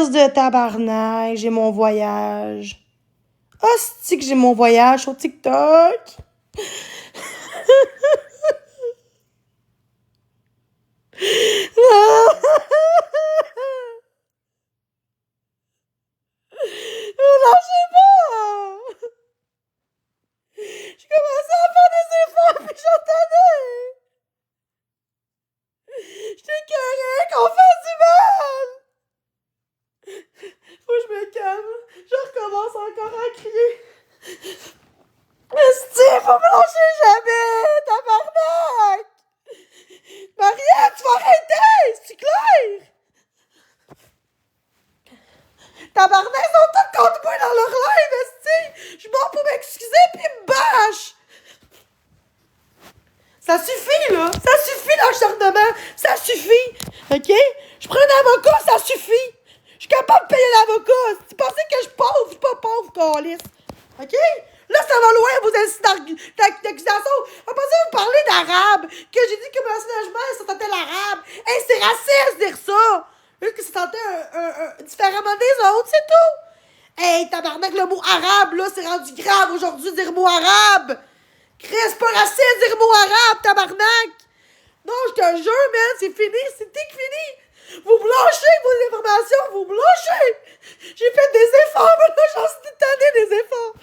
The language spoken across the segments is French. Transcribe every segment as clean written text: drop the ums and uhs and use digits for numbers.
Crise de tabarnak, j'ai mon voyage. Hostie que j'ai mon voyage sur TikTok. Lâchez pas! J'ai commencé à faire des efforts pis j'entendais! J'étais écœurée qu'on fasse du mal! Faut que je me calme. Je recommence encore à crier. Esti, faut me lâcher jamais! Tabarnak! Mariette, tu vas arrêter! C'est clair? Tabarnak, ils sont tous contre moi dans leur live, esti! Je mors pour m'excuser pis ils me bâchent! Ça suffit, là! Ça suffit, l'acharnement! Ça suffit! OK? Je prends un avocat, ça suffit! Je suis capable de payer l'avocat! Tu pensais que je suis pauvre? Je suis pas pauvre, câlisse! OK? Là, ça va loin, vos accusations! Après ça, vous parlez d'arabe! Que j'ai dit que mon enseignement, ça sentait l'arabe! Hey, c'est raciste de dire ça! Juste que ça sentait différemment des autres, c'est tout! Hey, tabarnak, le mot arabe, là, c'est rendu grave aujourd'hui de dire le mot arabe! Chris, c'est pas raciste de dire le mot arabe, tabarnak! Non, je te jure, man, c'est fini, c'est fini! Vous blanchez vos informations, vous blanchez! J'ai fait des efforts, mais là, j'en suis tannée des efforts!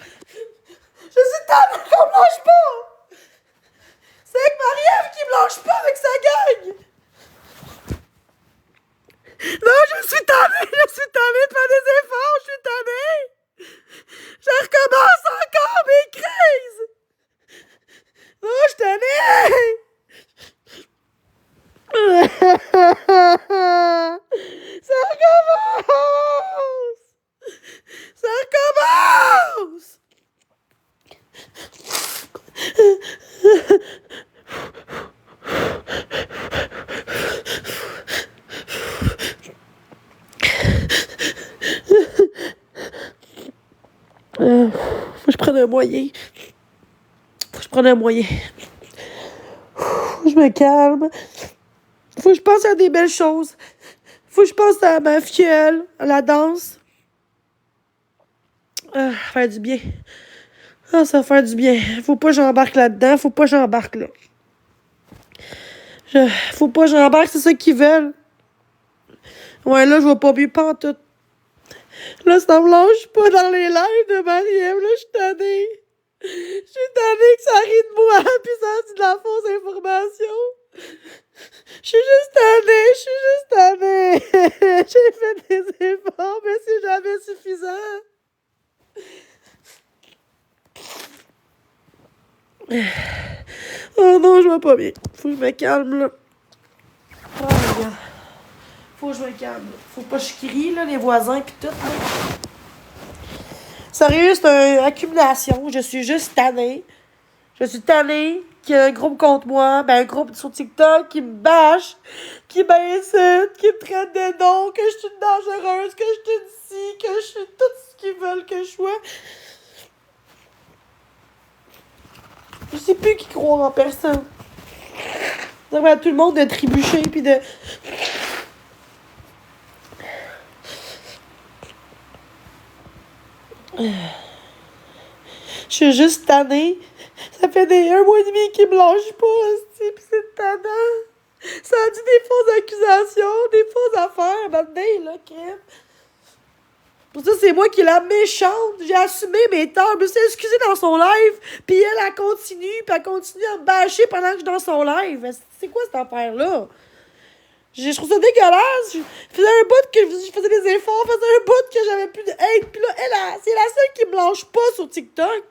Je suis tannée qu'on blanche pas! C'est avec Marie-Ève qui blanche pas avec sa gang! Non, je suis tannée de faire des efforts, je suis tannée! Je recommence encore mes crises! Non, je suis tannée! Ça recommence! Ça recommence! Faut que je prenne un moyen. Faut que je prenne un moyen. Faut que je me calme. Faut que je pense à des belles choses. Faut que je pense à ma fiole, à la danse. Faire du bien. Ah, ça va faire du bien. Faut pas que j'embarque là-dedans. Faut pas que j'embarque là. Faut pas que j'embarque, c'est ça qu'ils veulent. Ouais, là, je vois pas mieux pantoute. Là, ça me lâche pas dans les lives de Marie-Ève. Là, je suis tannée. Je suis tannée que ça rit de moi pis ça dit de la fausse information. Je suis juste tannée. J'ai fait des efforts, mais c'est jamais suffisant. Oh non, je vais pas bien. Faut que je me calme, là. Oh, regarde. Faut que je me calme, là. Faut pas que je crie, là, les voisins pis tout, là. Sérieux, c'est une accumulation. Je suis juste tannée. Je suis tannée qu'il y ait un groupe contre moi, ben un groupe sur TikTok qui me bâche, qui m'insulte, qui me traite de noms, que je suis dangereuse, que je suis ici, que je suis tout ce qu'ils veulent que je sois. Je sais plus qui croire en personne. Ça va à tout le monde de trébucher pis de... Je suis juste tannée. Ça fait un mois et demi qu'ils me lâchent pas, pis c'est tannant. Ça a dit des fausses accusations, des fausses affaires, maintenant, là, crème. Pour ça, c'est moi qui est la méchante. J'ai assumé mes torts. Je me suis excusée dans son live. Puis elle continue. Puis elle continue à me bâcher pendant que je suis dans son live. C'est quoi cette affaire-là? Je trouve ça dégueulasse. Je faisais un bout que je faisais des efforts. Je faisais un bout que j'avais plus de hate. Puis là, c'est la seule qui me lâche pas sur TikTok.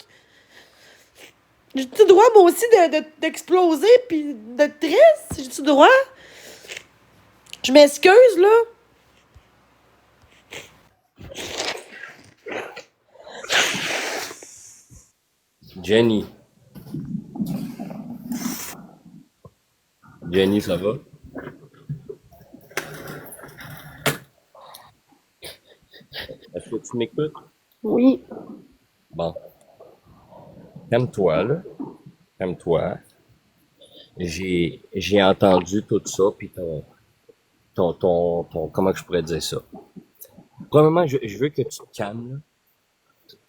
J'ai-tu le droit, moi aussi, d'exploser puis d'être triste? J'ai-tu le droit? Je m'excuse, là. Jenny. Jenny, ça va? Est-ce que tu m'écoutes? Oui. Bon. Calme-toi, là. Calme-toi. J'ai entendu tout ça, puis ton, comment je pourrais dire ça? Premièrement, je veux que tu te calmes,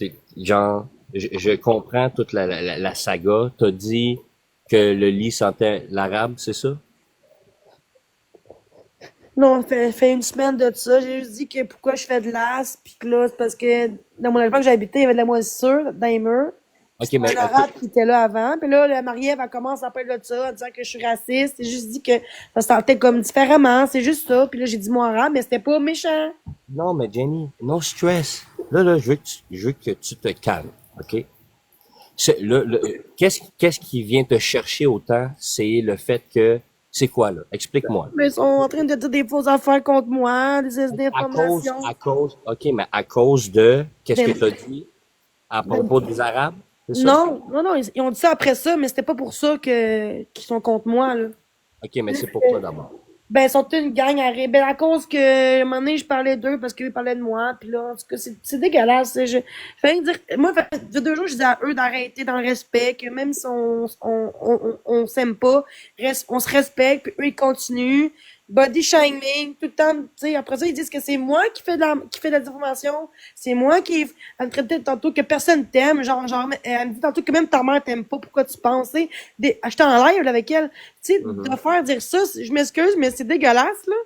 là. Genre, je comprends toute la saga. T'as dit que le lit sentait l'arabe, c'est ça? Non, fait une semaine de ça. J'ai juste dit que pourquoi je fais de l'as, puis que là, c'est parce que dans mon logement que j'habitais, il y avait de la moisissure dans les murs. Puis Ok, c'était mais un arabe qui était là avant. Puis là, la Marie-Ève, elle commence à parler de ça, en disant que je suis raciste. J'ai juste dit que ça se sentait comme différemment, c'est juste ça. Puis là, j'ai dit moi arabe, mais c'était pas méchant. non, mais Jenny, no stress. Là, je veux que tu te calmes, ok? Qu'est-ce qui vient te chercher autant? C'est le fait que, c'est quoi, là? Explique-moi. Mais ils sont en train de dire des fausses affaires contre moi, des À informations. cause, ok, mais à cause de, qu'est-ce que Des- tu as dit à des- propos des Arabes? C'est ça? non, ils ont dit ça après ça, mais c'était pas pour ça qu'ils sont contre moi, là. Ok, mais c'est pourquoi d'abord? Ben, ils sont une gang à ben, à cause que, à un moment donné, je parlais d'eux parce qu'eux parlaient de moi, puis là, en tout cas, c'est dégueulasse. Je vais dire, moi, fait 2 jours, je disais à eux d'arrêter dans le respect, que même si on s'aime pas, on se respecte, puis eux, ils continuent. Body shaming, tout le temps, tu sais, après ça, ils disent que c'est moi qui fais de la déformation, c'est moi qui, elle me traitait tantôt que personne t'aime, elle me dit tantôt que même ta mère t'aime pas, pourquoi tu penses, tu sais, j'étais en live là, avec elle, tu sais, de Mhm. faire dire ça, je m'excuse, mais c'est dégueulasse, là.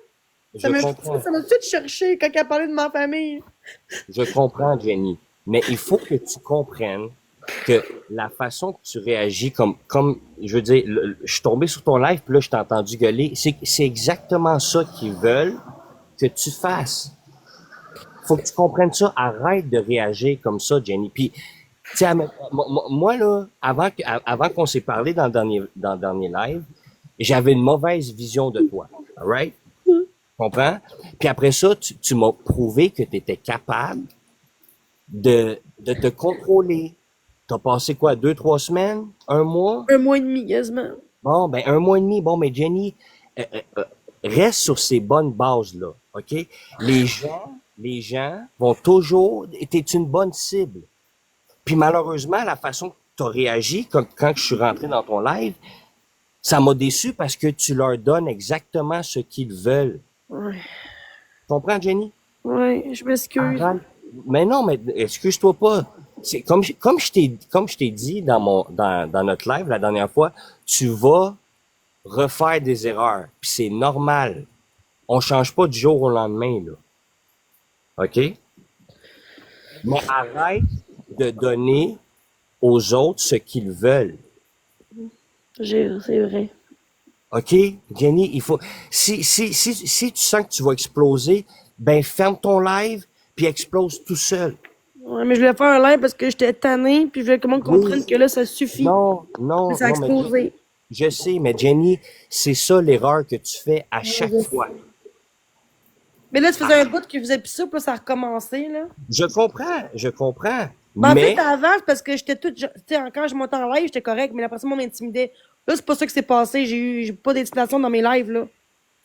Je comprends. Ça m'a tout de suite cherché quand elle parlait de ma famille. Je comprends, Jenny. Mais il faut que tu comprennes que la façon que tu réagis, je veux dire, je suis tombé sur ton live, puis là, je t'ai entendu gueuler. C'est exactement ça qu'ils veulent que tu fasses. Faut que tu comprennes ça. Arrête de réagir comme ça, Jenny. Puis, tu sais, moi, là, avant qu'on s'est parlé dans le dernier live, j'avais une mauvaise vision de toi. Alright? Comprends? Puis après ça, tu m'as prouvé que tu étais capable de te contrôler. T'as passé quoi, 2, 3 semaines? Un mois? 1 mois et demi, quasiment. Bon, ben, un mois et demi. Bon, mais Jenny, reste sur ces bonnes bases-là, OK? Les gens vont toujours, t'es une bonne cible. Puis malheureusement, la façon que tu as réagi, comme quand je suis rentré dans ton live, ça m'a déçu parce que tu leur donnes exactement ce qu'ils veulent. Ouais, Tu comprends, Jenny? ouais, je m'excuse. Arrête. Mais non, mais excuse-toi pas. C'est comme je t'ai dit dans notre live la dernière fois, tu vas refaire des erreurs. Puis c'est normal. On change pas du jour au lendemain, là. OK? Mais arrête de donner aux autres ce qu'ils veulent. C'est vrai. OK? Jenny, il faut, si tu sens que tu vas exploser, ben, ferme ton live puis explose tout seul. Ouais, mais je voulais faire un live parce que j'étais tannée, puis je voulais que le monde comprenne Oui. que là, ça suffit. Non, Puis non, ça a non, mais explosé. je sais, mais Jenny, c'est ça l'erreur que tu fais à Ouais, chaque fois. mais là, tu faisais un bout que vous avez ça, puis là, ça a recommencé, là. Je comprends, Ben, en fait, mais, avant, c'est parce que j'étais toute, tu sais, quand je montais en live, j'étais correct, mais la personne m'intimidait. Là, c'est pas ça qui s'est passé. J'ai pas d'intimidation dans mes lives, là. Tu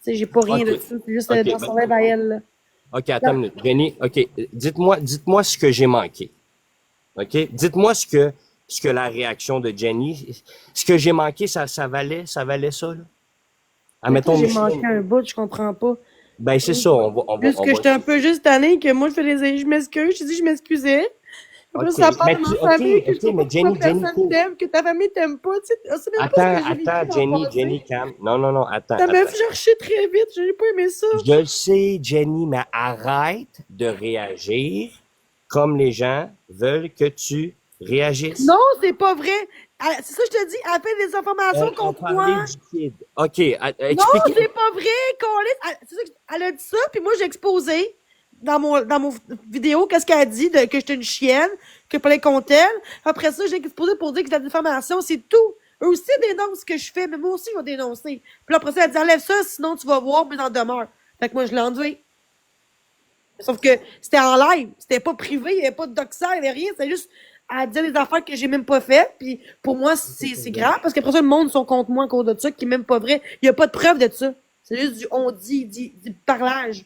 sais, j'ai pas rien ok, de ça. C'est juste ok, dans son live à elle, là. ok, attends une minute. Jenny, ok, dites-moi ce que j'ai manqué. Ok? Dites-moi ce que la réaction de Jenny, ce que j'ai manqué, ça valait ça, là? Mais toi, Admettons, j'ai manqué un bout, je comprends pas. ben, c'est ça, Juste que j'étais un peu juste tannée, que moi, je m'excuse, je te dis, je m'excusais. Après, ok, ça parle de ma famille, que je sais pas mais pourquoi Jenny, personne t'aime, que ta famille t'aime pas, tu sais. C'est même pas ce que j'ai vécu dans le Jenny, passé. calme. Non, Ça m'a attends. fait chercher très vite, j'ai pas aimé ça. Je le sais, Jenny, mais arrête de réagir comme les gens veulent que tu réagisses. Non, c'est pas vrai. C'est ça que je te dis, elle fait des informations On contre parlait moi. du kid. OK, Non, explique. c'est pas vrai, Colis. C'est ça elle a dit ça, puis moi j'ai exposé dans mon vidéo qu'est-ce qu'elle a dit, que j'étais une chienne, que fallait qu'on t'aime. Après ça, j'ai exposé pour dire que c'est de la diffamation, c'est tout. Eux aussi dénoncent ce que je fais, mais moi aussi je vais dénoncer. Puis là, après ça, elle dit enlève ça, sinon tu vas voir, mais en demeure. Fait que moi je l'ai enlevé. Sauf que c'était en live, c'était pas privé, il n'y avait pas de doxeur, il n'y avait rien, c'était juste à dire des affaires que j'ai même pas faites. Puis pour moi, c'est grave parce qu'après ça, le monde sont contre moi à cause de ça, qui est même pas vrai. Il n'y a pas de preuve de ça. C'est juste du on dit, du parlage.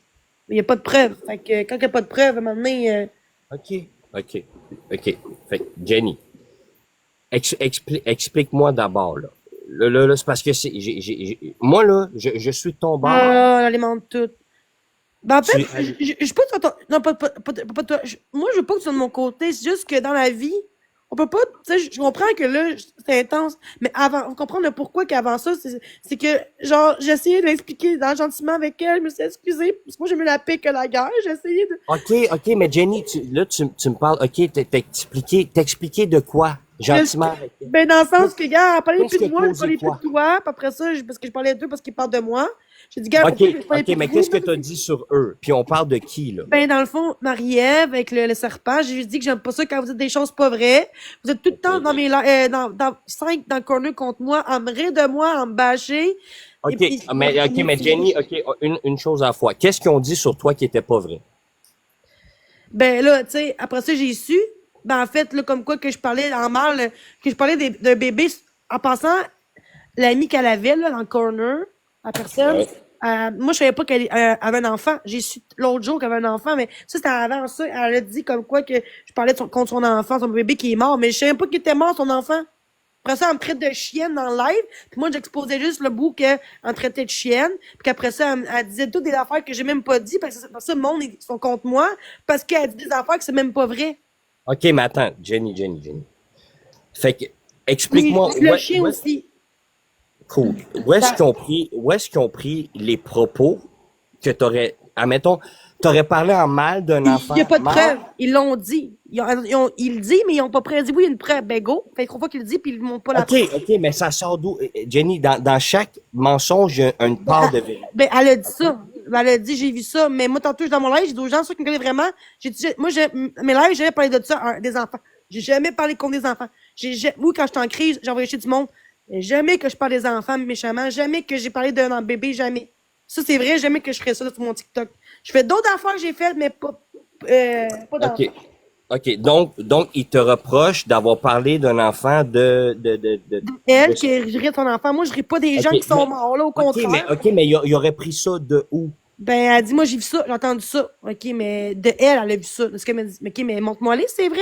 Mais il n'y a pas de preuve. Fait que quand il n'y a pas de preuve, à un moment donné, OK, OK, OK. Fait que, Jenny, explique-moi d'abord, là. Là, c'est parce que moi, là, je suis de ton bord. elle alimente tout. Ben, en fait, Tu, je suis pas sur ton... Non, pas toi. Moi, je veux pas que tu sois de mon côté. C'est juste que dans la vie, on peut pas... Tu sais, je comprends que là, c'est intense. Mais avant, vous comprenez le pourquoi qu'avant ça, c'est que, genre, j'ai essayé de l'expliquer gentiment avec elle. Je me suis excusée. Parce que moi, j'aime mieux la paix que la guerre. J'ai essayé de... OK, mais Jenny, tu me parles, OK, t'expliqué de quoi? Gentiment avec elle. Ben, dans le sens Qu'est-ce que, gars, elle parlait qu'est-ce plus que de moi, elle t'as parlait dit plus de quoi? toi. Puis après ça, parce que je parlais d'eux parce qu'ils parlent de moi. J'ai dit, gars, OK, pourquoi je parlais OK, plus de mais vous? qu'est-ce que t'as dit sur eux? Puis on parle de qui, là? Ben, dans le fond, Marie-Ève, avec le serpent, j'ai juste dit que j'aime pas ça quand vous dites des choses pas vraies. Vous êtes tout le temps OK. dans cinq dans le corner contre moi, à me rire de moi, à me bâcher. Et OK, puis, mais Jenny, OK, une chose à la fois. Qu'est-ce qu'ils ont dit sur toi qui était pas vrai? ben là, tu sais, après ça, j'ai su. Ben, en fait, là, comme quoi que je parlais en mal, que je parlais d'un bébé. En passant, l'ami qu'elle avait, là, dans le corner, la personne, Ouais. moi, je savais pas qu'elle avait un enfant. J'ai su l'autre jour qu'elle avait un enfant, mais ça, c'était avant ça. Elle a dit comme quoi que je parlais contre son enfant, son bébé qui est mort, mais je savais pas qu'il était mort, son enfant. Après ça, elle me traite de chienne dans le live, puis moi, j'exposais juste le bout qu'elle me traitait de chienne, puis qu'après ça, elle disait toutes des affaires que j'ai même pas dit, parce que ça, le monde, ils sont contre moi, parce qu'elle dit des affaires que c'est même pas vrai. OK, mais attends, Jenny. Fait que, Oui, explique-moi, le chien aussi. cool. Où est-ce qu'ils ont pris les propos que admettons, t'aurais parlé en mal d'un Il enfant n'y a pas de mort? preuve. Ils l'ont dit. Ils le disent, mais ils n'ont pas preuve. Ils disent, oui, il y a une preuve. Ben, go. Fait 3 fois qu'ils le disent, puis ils ne montrent pas la OK, preuve. OK, mais ça sort d'où? Jenny, dans chaque mensonge, il y a une part de vérité. Ben, elle a dit ça. Elle a dit, j'ai vu ça. Mais moi, tantôt, dans mon live, j'ai dit aux gens, ceux qui me connaissent vraiment, j'ai dit, moi, mes lives, j'ai jamais parlé de ça, des enfants. J'ai jamais parlé contre des enfants. Oui, quand j'étais en crise, j'ai envoyé chez du monde. Mais jamais que je parle des enfants méchamment. Jamais que j'ai parlé d'un bébé. Jamais. Ça, c'est vrai. Jamais que je ferais ça sur mon TikTok. Je fais d'autres affaires que j'ai faites, mais pas d'enfants. OK. OK. Donc, il te reproche d'avoir parlé d'un enfant Elle, de- qui rit de son enfant. Moi, je ris pas des gens OK, qui sont morts, là, au contraire. il aurait pris ça de où? Ben, elle dit, moi, j'ai vu ça, j'ai entendu ça. OK, mais de elle a vu ça. Ce qu'elle m'a dit. OK, mais montre-moi les, c'est vrai?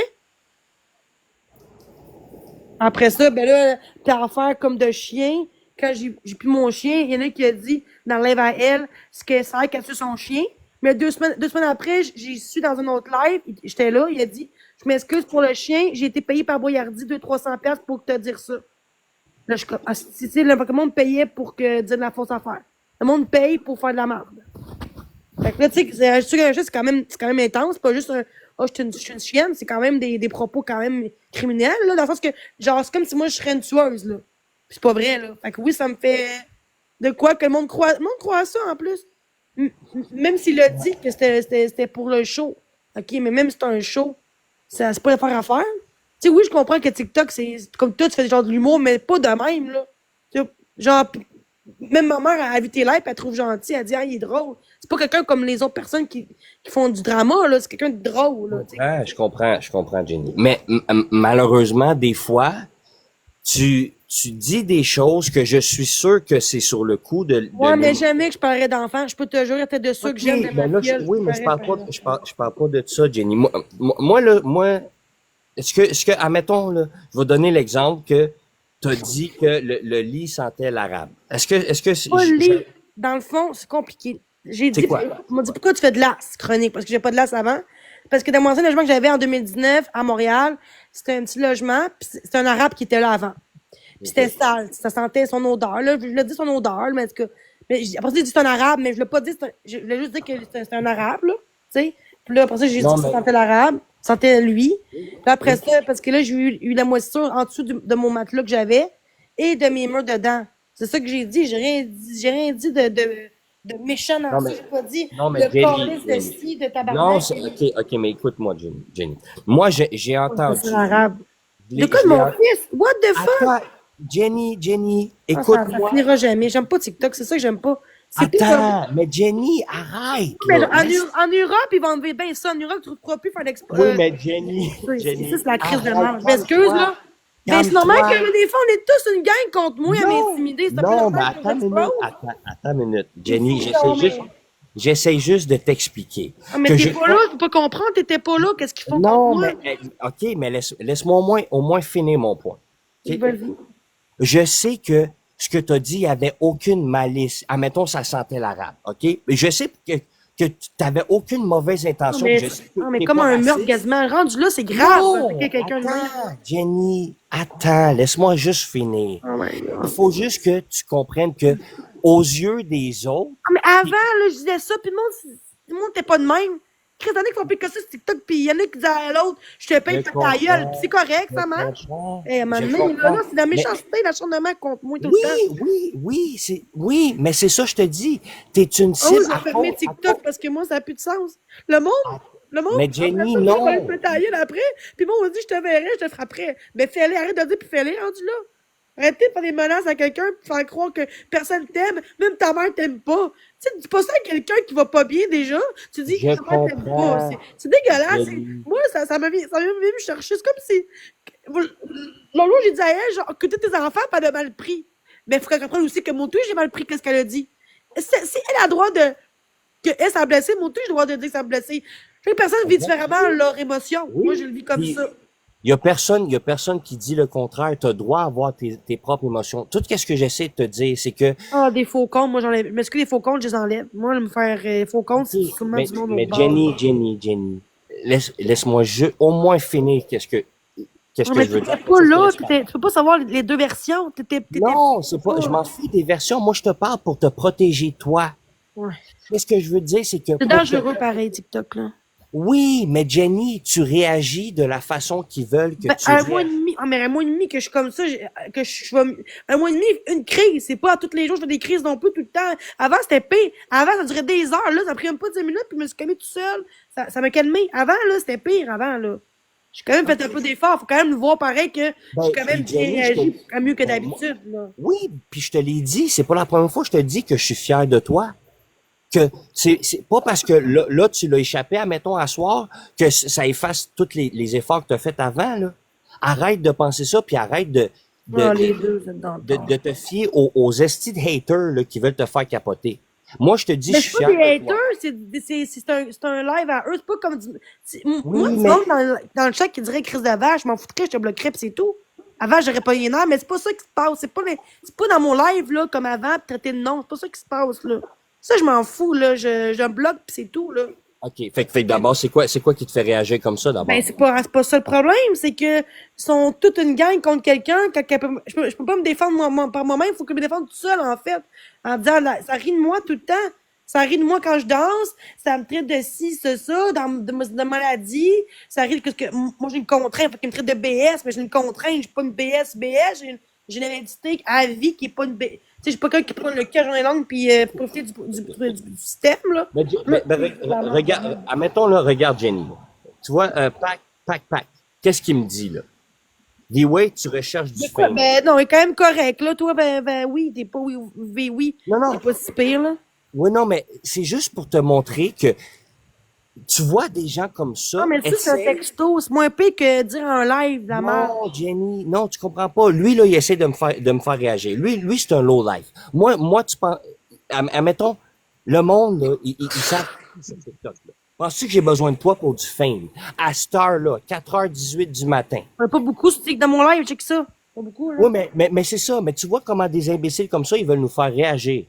Après ça, ben là, t'as affaire comme de chien. Quand j'ai plus mon chien, il y en a qui a dit, dans le live à elle, ce que c'est vrai qu'elle a tué son chien. Mais 2 semaines après, j'ai su dans un autre live, j'étais là, il a dit, je m'excuse pour le chien, j'ai été payé par Boyardi 200-300$ pour te dire ça. Là, je suis comme, le monde payait pour dire de la fausse affaire. Le monde paye pour faire de la merde. Fait que là, tu sais, c'est quand même intense. C'est pas juste oh, je suis une chienne. C'est quand même des propos quand même criminels, là. Dans le sens que, genre, c'est comme si moi, je serais une tueuse, là. Puis c'est pas vrai, là. Fait que oui, ça me fait de quoi que le monde croit à ça, en plus. Même s'il a dit que c'était pour le show. OK, mais même si c'est un show, c'est pas l'affaire à faire. Tu sais, oui, je comprends que TikTok, c'est comme toi, tu fais genre de l'humour, mais pas de même, là. Tu sais, genre, même ma mère a vu tes lives, elle trouve gentil, elle dit, ah, il est drôle. C'est pas quelqu'un comme les autres personnes qui font du drama, là. C'est quelqu'un de drôle, là. Tu sais. Ah, je comprends, Jenny. Mais malheureusement, des fois, tu dis des choses que je suis sûr que c'est sur le coup de Ouais, mais jamais que je parlerais d'enfants. Je peux te jurer, t'es de ceux que j'aime de mais ma là, filleule. oui, mais parlerais pas je parle pas de ça, Jenny. Moi, est-ce que, admettons, là, je vais donner l'exemple que t'as dit que le lit sentait l'arabe. Est-ce que, pas le lit. Dans le fond, c'est compliqué. J'ai c'est dit, quoi? on m'a dit, pourquoi tu fais de l'as chronique? Parce que j'ai pas de l'as avant. Parce que dans mon ancien logement que j'avais en 2019 à Montréal, c'était un petit logement, puis c'était un arabe qui était là avant. Puis c'était sale, ça sentait son odeur, là. Je l'ai dit son odeur, mais en tout cas. Mais après ça, j'ai dit c'est un arabe, mais je l'ai pas dit, je voulais juste dire que c'était un arabe, là. Tu sais. Puis là, après ça, j'ai dit Non, que ça mais, sentait l'arabe, ça sentait lui. Puis après ça, parce que là, j'ai eu la moisissure en dessous de mon matelas que j'avais et de mes murs dedans. C'est ça que j'ai dit. J'ai rien dit de méchant dans non, ça. mais, J'ai pas dit non, mais de Jenny, police, de scie, de non, tabarnak. ok, mais écoute-moi, Jenny. Moi, j'ai entendu, C'est l'arabe. De quoi je de l'ai mon fils? What the fuck? attends, Jenny, Ah, ça écoute-moi. finira jamais. J'aime pas TikTok, c'est ça que j'aime pas. C'est tout comme. Attends, mais Jenny, arrête, Mais là. en Europe, ils vont enlever bien ça. En Europe, tu ne pourras plus faire Oui, mais Jenny, ça, c'est la crise de arrête, merde. Je m'excuse, là. Ben, c'est normal que là, des fois, on est tous une gang contre moi à m'intimider. C'est pas Non, mais normal que j'explose. attends une minute. Jenny, Non, mais... j'essaie juste de t'expliquer. Ah, mais que t'es je, pas là, tu peux pas comprendre, t'étais pas là. Qu'est-ce qu'ils font contre non, moi? mais, ok, mais laisse-moi au moins finir mon point. Ok? Vas-y. Je sais que ce que tu as dit, il n'y avait aucune malice. Admettons, ça sentait l'arabe, ok? Mais je sais que que tu n'avais aucune mauvaise Non, intention. mais, Je sais que non, mais t'es comme pas un meurtre raciste. quasiment. Rendu là, c'est grave. Non, Que quelqu'un de même. attends, Jenny, attends, laisse-moi juste finir. Oh my God. Il faut juste que tu comprennes que, aux yeux des autres, Ah, mais avant, là, je disais ça, puis le monde était pas de même. Chris, y'en a qui font pire que ça sur TikTok, puis y'en a qui disaient à l'autre, je te paye je pour ta gueule, puis comprends, c'est correct, je ça marche. comprends, Eh, à un moment je donné, là, comprends. c'est de la Mais méchanceté, l'acharnement contre moi tout le temps. oui, mais c'est ça, je te dis. T'es une Ah oui, cible je vais fermer TikTok parce que moi, ça n'a plus de sens. Le monde, le monde, mais après Jenny, ça, je vais non. me ta gueule après, puis bon, on dit, je te verrai, je te frapperai. Mais fais-le, arrête de dire, puis fais-le, rendu là. Arrêtez de faire des menaces à quelqu'un, puis faire croire que personne t'aime, même ta mère t'aime pas. Tu sais, dis pas ça à quelqu'un qui va pas bien déjà. Tu dis Je que ta mère t'aime pas. comprends, C'est dégueulasse. Jenny. Moi, ça m'a venu me chercher. C'est comme si. Lolo, j'ai dit à elle, genre, que tes enfants, pas de mal pris. Mais il faut qu'elle comprenne aussi que mon tout, j'ai mal pris, qu'est-ce qu'elle a dit. Si elle a le droit de. Que elle s'est blessée, mon tout, j'ai le droit de dire que ça a blessé. Chaque personne vit différemment leur émotion. Moi, je Oui. le vis comme Puis, ça. il y a personne qui dit le contraire. Tu as droit à avoir tes propres émotions. Tout ce que j'essaie de te dire, c'est que, Ah, des faux comptes, moi j'enlève. Mais ce que des faux comptes, je les enlève. Moi, me faire faux comptes, c'est OK, sûrement du monde au mais bord. Jenny, laisse-moi au moins finir qu'est-ce que Non, mais je veux t'étais dire. pas là, tu peux pas savoir les deux versions. T'étais Non, c'est pas, je pas. m'en fous des versions. Moi, je te parle pour te protéger, toi. Ouais. Qu'est-ce que je veux dire, c'est que C'est pour te... dangereux, pareil, TikTok, là. Oui, mais Jenny, tu réagis de la façon qu'ils veulent que Ben, tu un mois et réagis. demi, ah, mais un mois et demi que je suis comme ça, un mois et demi, une crise. C'est pas tous les jours, je fais des crises non plus tout le temps. Avant, c'était pire. Avant, ça durait des heures. Là, ça a pris même pas 10 minutes, puis je me suis calmé tout seul. Ça m'a calmé. Avant, là, c'était pire, avant, là. J'ai quand même fait un peu d'effort. Faut quand même voir pareil que j'ai quand même Puis bien Jenny, réagi, mieux que ben, moi- d'habitude, là. oui, puis je te l'ai dit, c'est pas la première fois que je te dis que je suis fier de toi. Que c'est pas parce que là tu l'as échappé, admettons, à soir, que ça efface tous les efforts que tu as fait avant, là. Arrête de penser ça, puis arrête Ah, les deux, vous êtes dans le tort. de te fier aux estis de haters là, qui veulent te faire capoter. Moi, je te dis, Mais je suis c'est pas fier des de toi. haters, c'est un live à eux. C'est pas comme moi, Oui, du mais monde dans le chat qui dirait crise de vache, je m'en foutrais, je te bloquerais, pis c'est tout. Avant, j'aurais pas les nerfs, mais c'est pas ça qui se passe. C'est pas dans mon live, là, comme avant, pis traiter de nom. C'est pas ça qui se passe, là. Ça, je m'en fous, là. Je me bloque, pis c'est tout, là. OK. Fait que d'abord, c'est quoi qui te fait réagir comme ça, d'abord? Ben, c'est pas ça le problème. C'est que sont toute une gang contre quelqu'un. Je peux pas me défendre par moi-même. Il faut que je me défende tout seul, en fait. En disant, là, ça rit de moi tout le temps. Ça rit de moi quand je danse. Ça me traite de ci, ça, de maladie. Ça rit que moi, j'ai une contrainte. Fait qu'il me traite de BS, mais j'ai une contrainte. J'ai pas une BS. J'ai une hérédité à vie qui est pas une BS. Tu sais, j'ai pas quelqu'un qui prend le cœur dans les langues puis profiter du système, là. Regarde, admettons, là, regarde Jenny. Tu vois, pack. Qu'est-ce qu'il me dit, là? D-Way, tu recherches du Mais quoi, fame. ben non, il est quand même correct, là. Toi, ben oui, t'es pas oui. Non. C'est pas si pire, là. Oui, non, mais c'est juste pour te montrer que tu vois des gens comme ça. Non, mais ça, c'est un texto. C'est moins pire que dire en live, la merde. Non, Jenny, non, tu comprends pas. Lui, là, il essaie de me faire réagir. Lui, c'est un low life. Moi, tu penses, admettons, le monde, là, ils savent sur TikTok, là. Penses-tu que j'ai besoin de toi pour du fame? À cette heure-là, 4h18 du matin. On a pas beaucoup, c'est que dans mon live, check ça. Pas beaucoup, là. Oui, mais c'est ça. Mais tu vois comment des imbéciles comme ça, ils veulent nous faire réagir.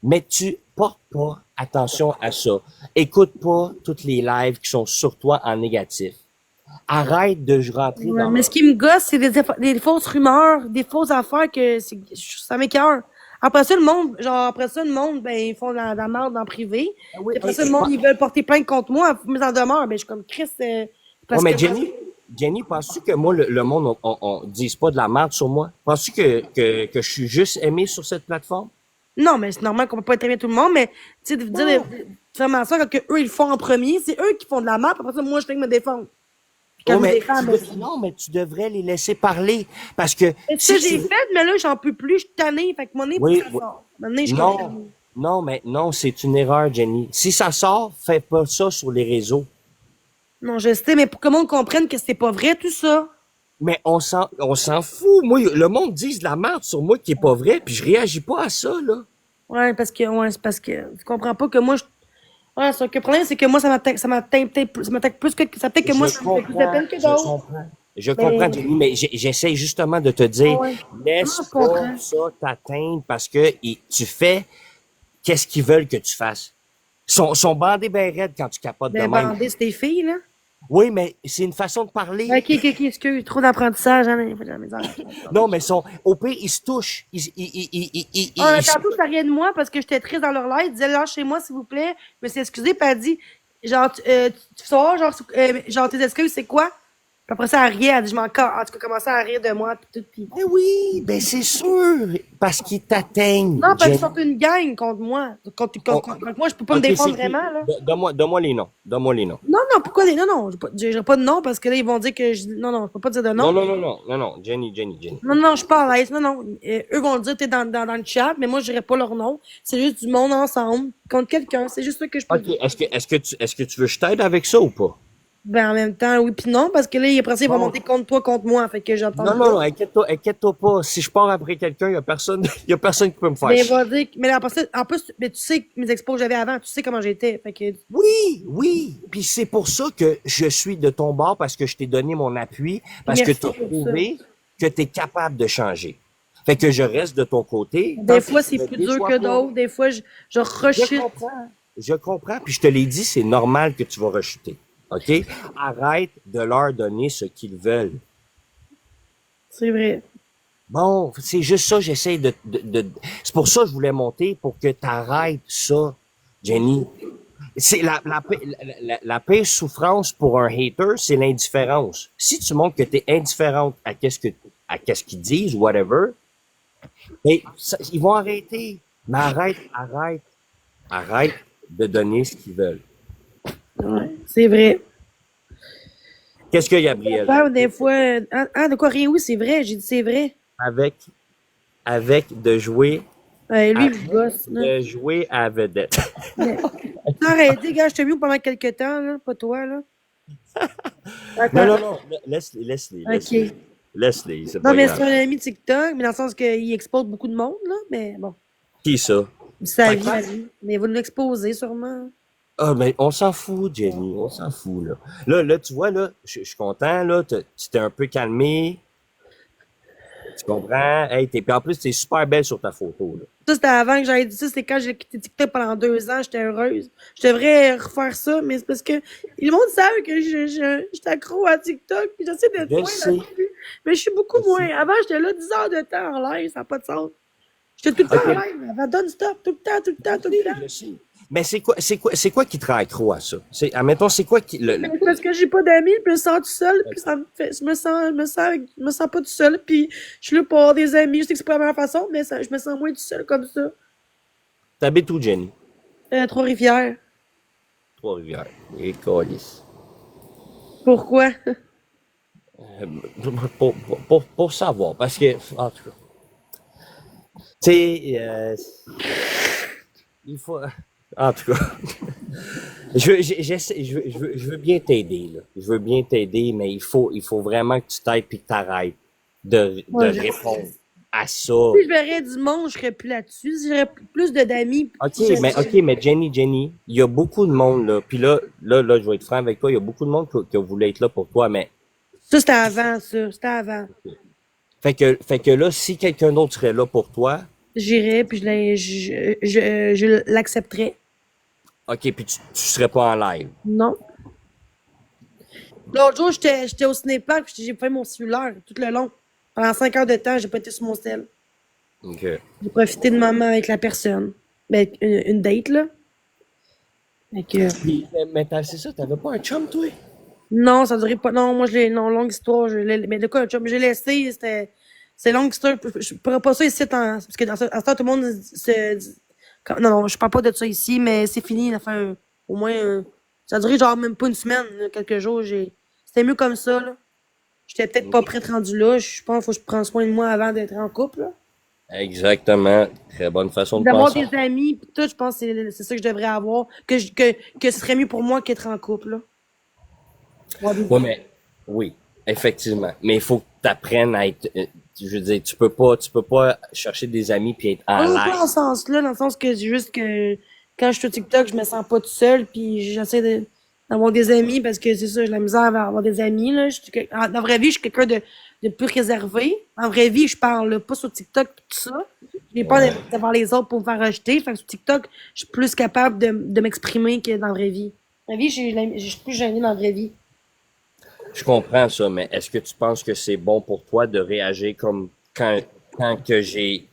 Mais tu portes pas attention à ça. Écoute pas toutes les lives qui sont sur toi en négatif. Arrête de rentrer Ouais, dans... mais ce qui me gosse, c'est des fausses rumeurs, des fausses affaires ça m'écoeure. Après ça, le monde, ben, ils font de la merde en privé. Oui, Puis après ça, le monde, ils veulent porter plainte contre moi, mise en demeure. Ben, je suis comme Chris, parce mais que. Jenny, penses-tu que moi, le monde, on dise pas de la merde sur moi? Penses-tu que je suis juste aimé sur cette plateforme? Non, mais c'est normal qu'on peut pas être aimé tout le monde, mais, tu sais, de dire vraiment ça, quand que eux, ils le font en premier, c'est eux qui font de la merde, après ça, moi, je tenais que me défendre. Puis quand Oh, je me mais défends, ben, non, mais tu devrais les laisser parler. Parce que c'est ce que j'ai fait, mais là, j'en peux plus, je suis tannée, fait que mon nez, Oui, ça oui. sort. Maintenant, je suis Non, comme. non, c'est une erreur, Jenny. Si ça sort, fais pas ça sur les réseaux. Non, je sais, mais pour que le monde comprenne que c'est pas vrai, tout ça. Mais on s'en fout. Moi, le monde dit de la merde sur moi qui est pas vrai, puis je réagis pas à ça, là. Ouais, c'est parce que tu comprends pas que moi, ouais, sauf que le problème, c'est que moi, ça m'attaque plus que, ça peut-être que moi, ça me fait plus de peine que d'autres. Je comprends, Jenny, mais j'essaie justement de te dire, Ouais. laisse Non, je comprends. pas ça t'atteindre parce que tu fais qu'est-ce qu'ils veulent que tu fasses. Sont bandés ben raides quand tu capotes de Ben, même. bandé, c'est tes filles, là. Oui, mais c'est une façon de parler. Ok, excuse. Trop d'apprentissage, hein. Faut jamais dire. Non, mais au pire, ils se touchent. Ah, tantôt, ça riait de moi parce que j'étais triste dans leur live. Ils disaient, lâchez-moi, s'il vous plaît. Je me suis excusée, puis elle dit, genre, tu sors, genre, tes excuses, c'est quoi? Puis après ça, elle riait, elle dit, je m'en cas. En tout cas, commençait à rire de moi, puis tout, puis... Ben oui, ben c'est sûr. Parce qu'ils t'atteignent. Non, parce qu'ils Jenny. sont une gang contre moi. Contre moi, je peux pas me Ok, défendre c'est qui? vraiment, là. Donne-moi les noms. Donne-moi les noms. Non, pourquoi les... Non, non, j'ai pas de nom parce que là, ils vont dire que non, je peux pas dire de Non, nom. non, non, non, non, non. Jenny. Non, je suis pas à l'aise. Non. Eux vont le dire, t'es dans le chat, mais moi, je dirais pas leur nom. C'est juste du monde ensemble contre quelqu'un. C'est juste ça que je peux Ok, dire. est-ce que tu veux que je t'aide avec ça ou pas? Ben, en même temps, oui puis non, parce que là, après ça, ils vont Bon. monter contre toi, contre moi. Fait que j'entends Non, pas. non, inquiète-toi pas. Si je pars après quelqu'un, y a personne, y a personne qui peut me faire Ben, il chier. va dire, mais là, en plus, mais tu sais mes expos que j'avais avant, tu sais comment j'étais. Fait que, Oui. Puis c'est pour ça que je suis de ton bord parce que je t'ai donné mon appui, parce que merci tu as pour ça. prouvé que tu es capable de changer. Fait que je reste de ton côté. Des Tant fois, que tu c'est ne plus dur déçois que pas. d'autres. Des fois, je Je rechute. comprends. Je comprends. Puis je te l'ai dit, c'est normal que tu vas rechuter. OK? Arrête de leur donner ce qu'ils veulent. C'est vrai. Bon, c'est juste ça, j'essaie c'est pour ça que je voulais monter, pour que tu arrêtes ça, Jenny. C'est la pire souffrance pour un hater, c'est l'indifférence. Si tu montres que tu es indifférente à qu'est-ce qu'ils disent, whatever, ben, ils vont arrêter. Mais arrête de donner ce qu'ils veulent. Ouais, c'est vrai. Qu'est-ce que Gabriel? Des fois, de quoi rien? Oui, c'est vrai. J'ai dit c'est vrai. Avec, avec de jouer Lui, à, il gosse, là. de jouer à vedette. Mais- Arrêtez, gars, je t'ai vu pendant quelques temps, là. Pas toi, là. Non, Attends. non, laisse-les. OK. Laisse-les, c'est Non, pas mais c'est grave. un ami TikTok, mais dans le sens qu'il expose beaucoup de monde, là. Mais bon, Qui ça? sa Fait vie, que- à lui. Mais il va nous l'exposer, sûrement. Ah, mais on s'en fout, Jenny, on s'en fout, là. Là, tu vois, là, je suis content, là, tu t'es un peu calmé, tu comprends? Hey, puis en plus, t'es super belle sur ta photo, là. Ça, c'était avant que j'aille dit ça. C'était quand j'ai quitté TikTok pendant 2 ans. J'étais heureuse. Je devrais refaire ça, mais c'est parce que le monde savent que j'étais accro à TikTok. Puis j'essaie d'être Je moins sais. là-dessus. Mais je suis beaucoup Je moins. sais. Avant, j'étais là 10 heures de temps en live. Ça n'a pas de sens. J'étais tout le temps en Ok. live. Avant, non-stop. Tout le temps. Je sais. Mais c'est quoi qui te rend accro à ça? Admettons, c'est quoi qui, Mais parce que j'ai pas d'amis, puis je me sens tout seul, puis ça me fait, je me sens pas tout seul, puis je suis là pour avoir des amis. Je sais que c'est pas la meilleure façon, mais je me sens moins tout seul comme ça. t'habites où, Jenny? Trois-Rivières. Trois-Rivières. Et Calice. Pourquoi? Pour savoir, parce que, en tout cas, tu sais, il faut, en tout cas, je veux bien t'aider, là. Je veux bien t'aider, mais il faut vraiment que tu t'aides puis que t'arrêtes de Ouais, je répondre à ça. Si je verrais du monde, je serais plus là-dessus. Si j'aurais plus d'amis. OK, mais Jenny, il y a beaucoup de monde, là. Puis là, je vais être franc avec toi, il y a beaucoup de monde qui voulu être là pour toi, mais Ça, c'était avant, ça. C'était avant. fait que là, si quelqu'un d'autre serait là pour toi, J'irais, puis je l'accepterais. OK, puis tu serais pas en live. Non. L'autre jour, j'étais au cinépark, puis j'ai fait mon cellulaire tout le long. Pendant 5 heures de temps, j'ai pas été sur mon cell. OK. J'ai profité de maman avec la personne. Ben, une date, là. Fait que, Puis, mais c'est ça, t'avais pas un chum, toi? non, ça durait pas. Non, moi, non, longue histoire. Mais de quoi, chum, j'ai laissé, c'est longue histoire. Je pourrais pas ça ici, parce que à ce temps, tout le monde non, je parle pas de ça ici, mais c'est fini, la fin, au moins, ça a duré genre même pas une semaine, là, quelques jours, c'était mieux comme ça, là. J'étais peut-être pas prête rendu là. Je pense qu'il faut que je prenne soin de moi avant d'être en couple, là. Exactement. Très bonne façon de D'avoir penser. des amis, pis tout, je pense que c'est ça que je devrais avoir. Que ce serait mieux pour moi qu'être en couple, là. Ouais, mais, oui, effectivement. Mais il faut que tu apprennes à être, je veux dire, tu peux pas chercher des amis puis être en Non, pas dans live. ce sens-là, dans le sens que c'est juste que quand je suis sur TikTok, je me sens pas toute seule, puis j'essaie de. d'avoir des amis, parce que c'est ça, j'ai la misère à avoir des amis, là. Dans la vraie vie, je suis quelqu'un de plus réservé. En vraie vie, je parle là, pas sur TikTok, tout ça. J'ai peur d'avoir les autres pour me faire rejeter. Fait que sur TikTok, je suis plus capable de m'exprimer que dans la vraie vie. Dans la vie, je suis plus gênée dans la vraie vie. Je comprends ça, mais est-ce que tu penses que c'est bon pour toi de réagir comme quand que j'ai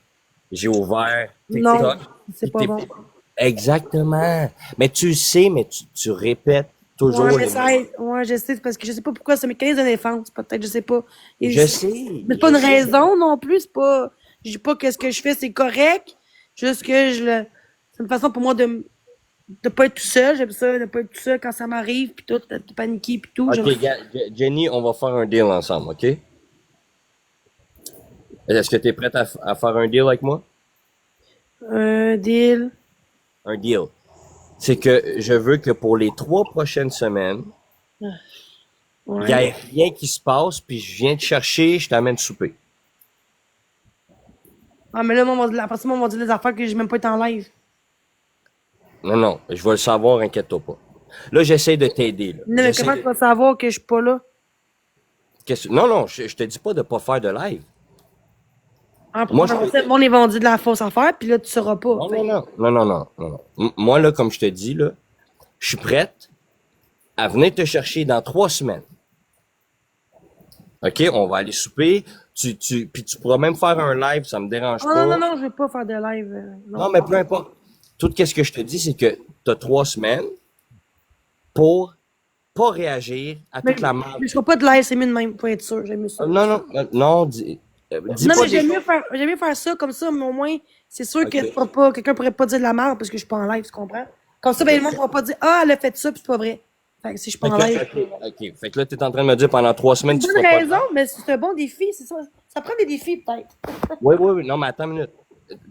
ouvert Non, TikTok? c'est pas bon. Exactement. Mais tu le sais, mais tu répètes toujours Ouais, mais les ça mêmes. aide. Ouais, je sais, c'est parce que je sais pas pourquoi, c'est un mécanisme de défense, peut-être, je sais pas. Je sais, Mais c'est pas je une sais. raison non plus, c'est pas, je dis pas que ce que je fais c'est correct, juste que c'est une façon pour moi de pas être tout seul, j'aime ça, de pas être tout seul quand ça m'arrive, pis tout, de paniquer pis tout, OK, Jenny, on va faire un deal ensemble, OK? Est-ce que tu es prête à faire un deal avec moi? un deal. Un deal. C'est que je veux que pour les 3 prochaines semaines, il n'y Ouais. ait rien qui se passe, puis je viens te chercher, je t'amène souper. Ah, mais là, moi, après ça, moi, on va dire des affaires que j'ai même pas été en live. Non, non, je vais le savoir, inquiète-toi pas. Là, j'essaie de t'aider, là. Non, mais comment tu vas savoir que je suis pas là? Non, non, je te dis pas de pas faire de live. Ah, Moi, pourquoi on est vendu de la fausse affaire, puis là, tu sauras pas. non, non, non, non, non, non, non, non. Moi, là, comme je te dis, là, je suis prête à venir te chercher dans 3 semaines. OK? On va aller souper. Puis tu pourras même faire un live, ça me dérange Oh, non, pas. non, non, je veux pas faire de live. Non. Non, mais peu importe. Tout ce que je te dis, c'est que tu as 3 semaines pour pas réagir à Mais toute la merde. je ferai pas de live, c'est mieux de même, pour être sûr, j'aime mieux ça. Non, non, non, dis Non, pas mais des choses. j'aime mieux faire ça comme ça, mais au moins, c'est sûr que OK. quelqu'un pourrait pas dire de la merde parce que je suis pas en live, tu comprends? Comme ça, ben, le monde pourra pas dire, ah, elle a fait ça, puis c'est pas vrai. Fait que si je suis pas en live. OK. Fait que là, tu es en train de me dire pendant 3 semaines, C'est tu une feras bonne pas de raison, live. mais c'est un bon défi, c'est ça. Ça prend des défis, peut-être. Oui, oui, oui. Non, mais attends une minute.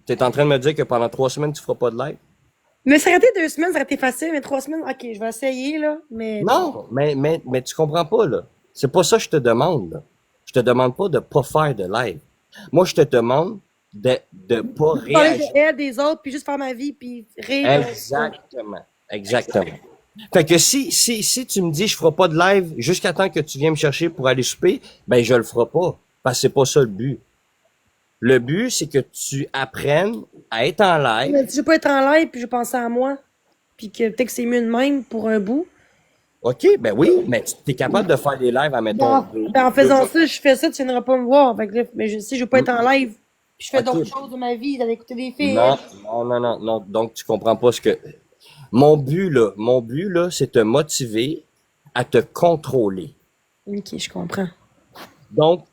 Tu es en train de me dire que pendant 3 semaines, tu feras pas de live? Mais s'arrêter 2 semaines, ça aurait été facile, mais 3 semaines, ok, je vais essayer, là, mais Non, mais tu comprends pas, là. C'est pas ça que je te demande, là. Je te demande pas de pas faire de live. Moi, je te demande de pas parler réagir. de elle, des autres, puis juste faire ma vie, puis rire. Exactement. Exactement. Fait que si tu me dis je ferai pas de live jusqu'à temps que tu viennes me chercher pour aller souper, ben je le ferai pas. Parce que c'est pas ça le but. Le but, c'est que tu apprennes à être en live. Mais si je veux pas être en live, puis je pensais à moi, puis que peut-être que c'est mieux de même pour un bout. OK, ben oui, mais tu es capable de faire des lives, admettons, En deux faisant fois. ça, je fais ça, tu viendras pas me voir. Fait que là, mais si je veux pas être en live, puis je fais d'autres OK. choses de ma vie, d'aller écouter des films. Non, non, non, non, non. Donc, tu comprends pas ce que... mon but, là, c'est te motiver à te contrôler. Ok, je comprends. Donc,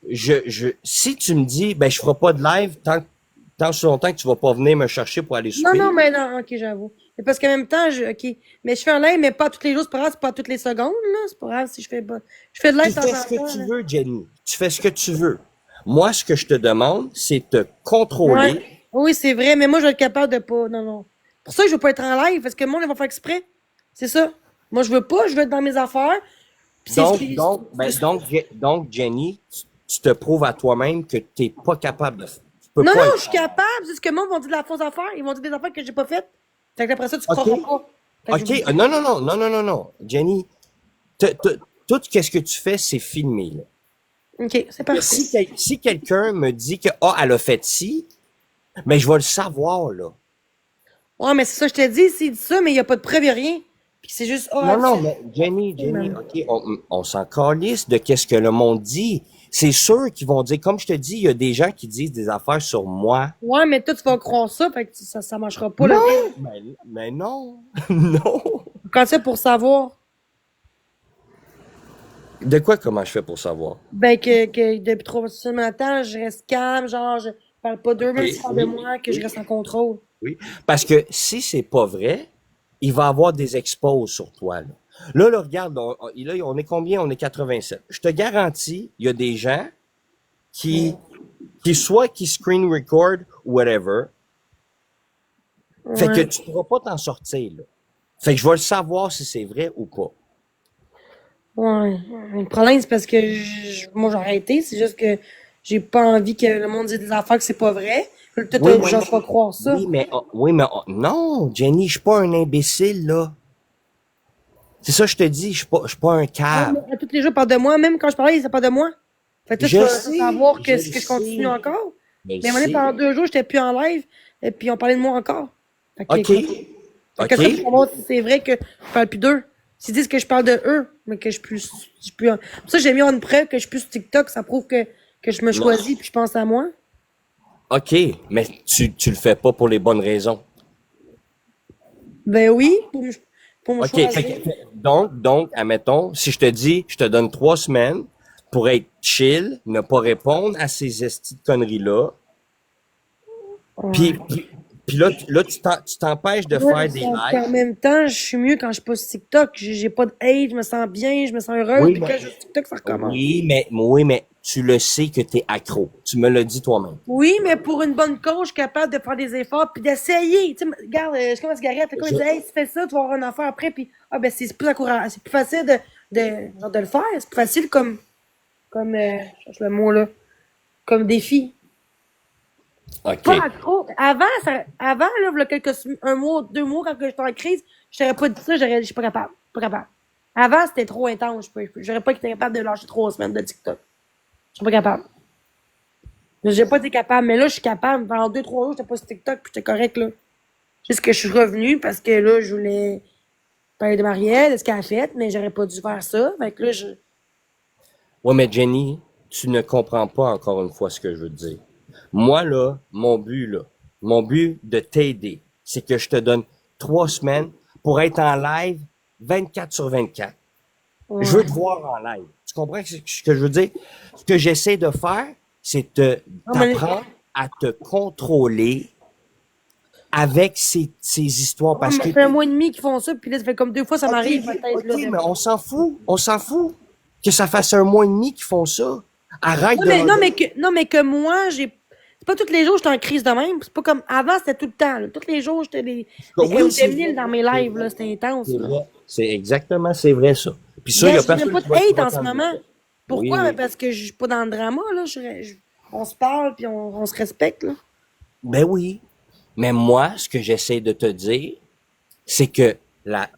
si tu me dis, ben, je ferai pas de live tant si longtemps que tu vas pas venir me chercher pour aller Non, souper. non, mais non, ok, j'avoue. Mais parce qu'en même temps, ok. Mais je fais un live, mais pas tous les jours, c'est pas grave, c'est pas toutes les secondes, là. C'est pas grave si je fais pas. Je fais de live Tu de temps fais en ce que temps, tu là. veux, Jenny. Tu fais ce que tu veux. Moi, ce que je te demande, c'est te contrôler. Ouais. Oui, c'est vrai, mais moi, je vais être capable de pas. Non, non. Pour ça, je veux pas être en live, parce que le monde, il va faire exprès. C'est ça. Moi, je veux pas, je veux être dans mes affaires. Puis Donc, Jenny, tu te prouves à toi-même que t'es pas capable de, tu peux Non, pas non, être. je suis capable. C'est ce que le monde va dire de la fausse affaire. Ils vont dire des affaires que j'ai pas faites. Fait que après ça, tu OK. croiras pas. Fait que OK. Non, non, non, non, non, non, non. Jenny, tout ce que tu fais, c'est filmé, là. Ok, c'est parfait. Si quelqu'un me dit que, ah, elle a fait ci, mais je vais le savoir, là. Ouais, mais c'est ça, je te dis, s'il dit ça, mais il n'y a pas de preuve, il y a rien. Puis c'est juste, oh, Non, non, mais Jenny, OK, on s'en calisse de qu'est-ce que le monde dit. C'est sûr qu'ils vont dire, comme je te dis, il y a des gens qui disent des affaires sur moi. Ouais, mais toi, tu vas croire ça, fait que ça marchera pas, là. Non, mais non, non. Quand c'est pour savoir, De quoi, comment je fais pour savoir? ben, que depuis trop longtemps, je reste calme, genre, je parle pas d'eux, même OK, s'ils parlent de oui, moi, que je oui, reste en contrôle. oui. Parce que si c'est pas vrai, il va avoir des exposes sur toi, là. Là, regarde, on est combien? On est 87. Je te garantis, il y a des gens qui soit qui screen record ou whatever. Fait que Ouais. tu pourras pas t'en sortir, là. Fait que je vais le savoir si c'est vrai ou pas. Ouais. Le problème, c'est parce que moi, j'ai arrêté. C'est juste que j'ai pas envie que le monde dise des affaires que c'est pas vrai. Peut-être Oui, que oui, j'ose pas croire ça. oui, mais non, Jenny, je suis pas un imbécile, là. C'est ça, je te dis, je suis pas un Ouais, cave. mais à tous les jours, parle de moi. Même quand je parlais, ça parle de moi. Fait que là, tu Je vas sais, savoir je que le je continue sais, encore. je le Mais à un moment donné, sais. pendant 2 jours, j'étais plus en live. Et puis, on parlait de moi encore. Fait que, OK, fait que ça, pour OK. savoir si c'est vrai que je parle plus d'eux. S'ils disent que je parle de eux, mais que je suis plus pour ça, j'ai mis une preuve que je suis plus sur TikTok. Ça prouve que je me Non. choisis puis je pense à moi. OK, mais tu le fais pas pour les bonnes raisons. Ben oui, pour me OK, choisir. donc, admettons, si je te dis, je te donne 3 semaines pour être chill, ne pas répondre à ces estis de conneries-là, puis, Ouais. puis, puis là, tu t'empêches de Ouais, faire des sauf qu'en lives. même temps, je suis mieux quand je poste TikTok. J'ai pas de hate, je me sens bien, je me sens heureuse. Oui, Puis mais, quand je suis TikTok, ça recommence. oui, mais tu le sais que t'es accro. Tu me l'as dit toi-même. Oui, mais pour une bonne cause, je suis capable de faire des efforts puis d'essayer. Tu sais, regarde, c'est comme une cigarette. Comme il Je, dit, hey, tu fais ça, tu vas avoir un affaire après. Puis, ah, ben, c'est plus encourageant. C'est plus facile genre, de le faire. C'est plus facile je cherche le mot, là, comme défi. Pas OK. accro. Avant, là, il y a un mois, 2 mois, quand j'étais en crise, je t'aurais pas dit ça, je suis pas capable. Pas capable. Avant, c'était trop intense. J'aurais pas été capable de lâcher 3 semaines de TikTok. Je suis pas capable. J'ai pas été capable, mais là, je suis capable. Pendant 2, 3 jours, j'étais pas sur TikTok, puis j'étais correct, là. Juste que je suis revenue parce que là, je voulais parler de Marielle, de ce qu'elle a fait, mais j'aurais pas dû faire ça. Fait que là, Ouais, mais Jenny, tu ne comprends pas encore une fois ce que je veux te dire. Moi, mon but de t'aider, c'est que je te donne 3 semaines pour être en live 24 sur 24. Je veux ouais. te voir en live. Tu comprends ce que je veux dire? Ce que j'essaie de faire, c'est Non, mais, t'apprendre à te contrôler avec ces histoires ouais, parce mais que ça fait un mois et demi qu'ils font ça, puis là, ça fait comme 2 fois, ça m'arrive, peut-être, OK, là, mais on s'en fout que ça fasse un mois et demi qu'ils font ça. Arrête Non, de mais, leur non, donner. non, mais que moi, c'est pas tous les jours que j'étais en crise de même. C'est pas comme avant, c'était tout le temps, là. Tous les jours, j'étais des Oui, c'est M1000 vrai. dans mes lives, là. C'était intense, C'est là. vrai. C'est vrai ça. Puis ça, il y Gars, a je dirais personne pas de qui hate va en ce t'enlever moment. ça. Oui, Pourquoi? Ben, oui. parce que je suis pas dans le drama, là. On se parle, puis on se respecte, là. Ben oui. Mais moi, ce que j'essaie de te dire, c'est que la,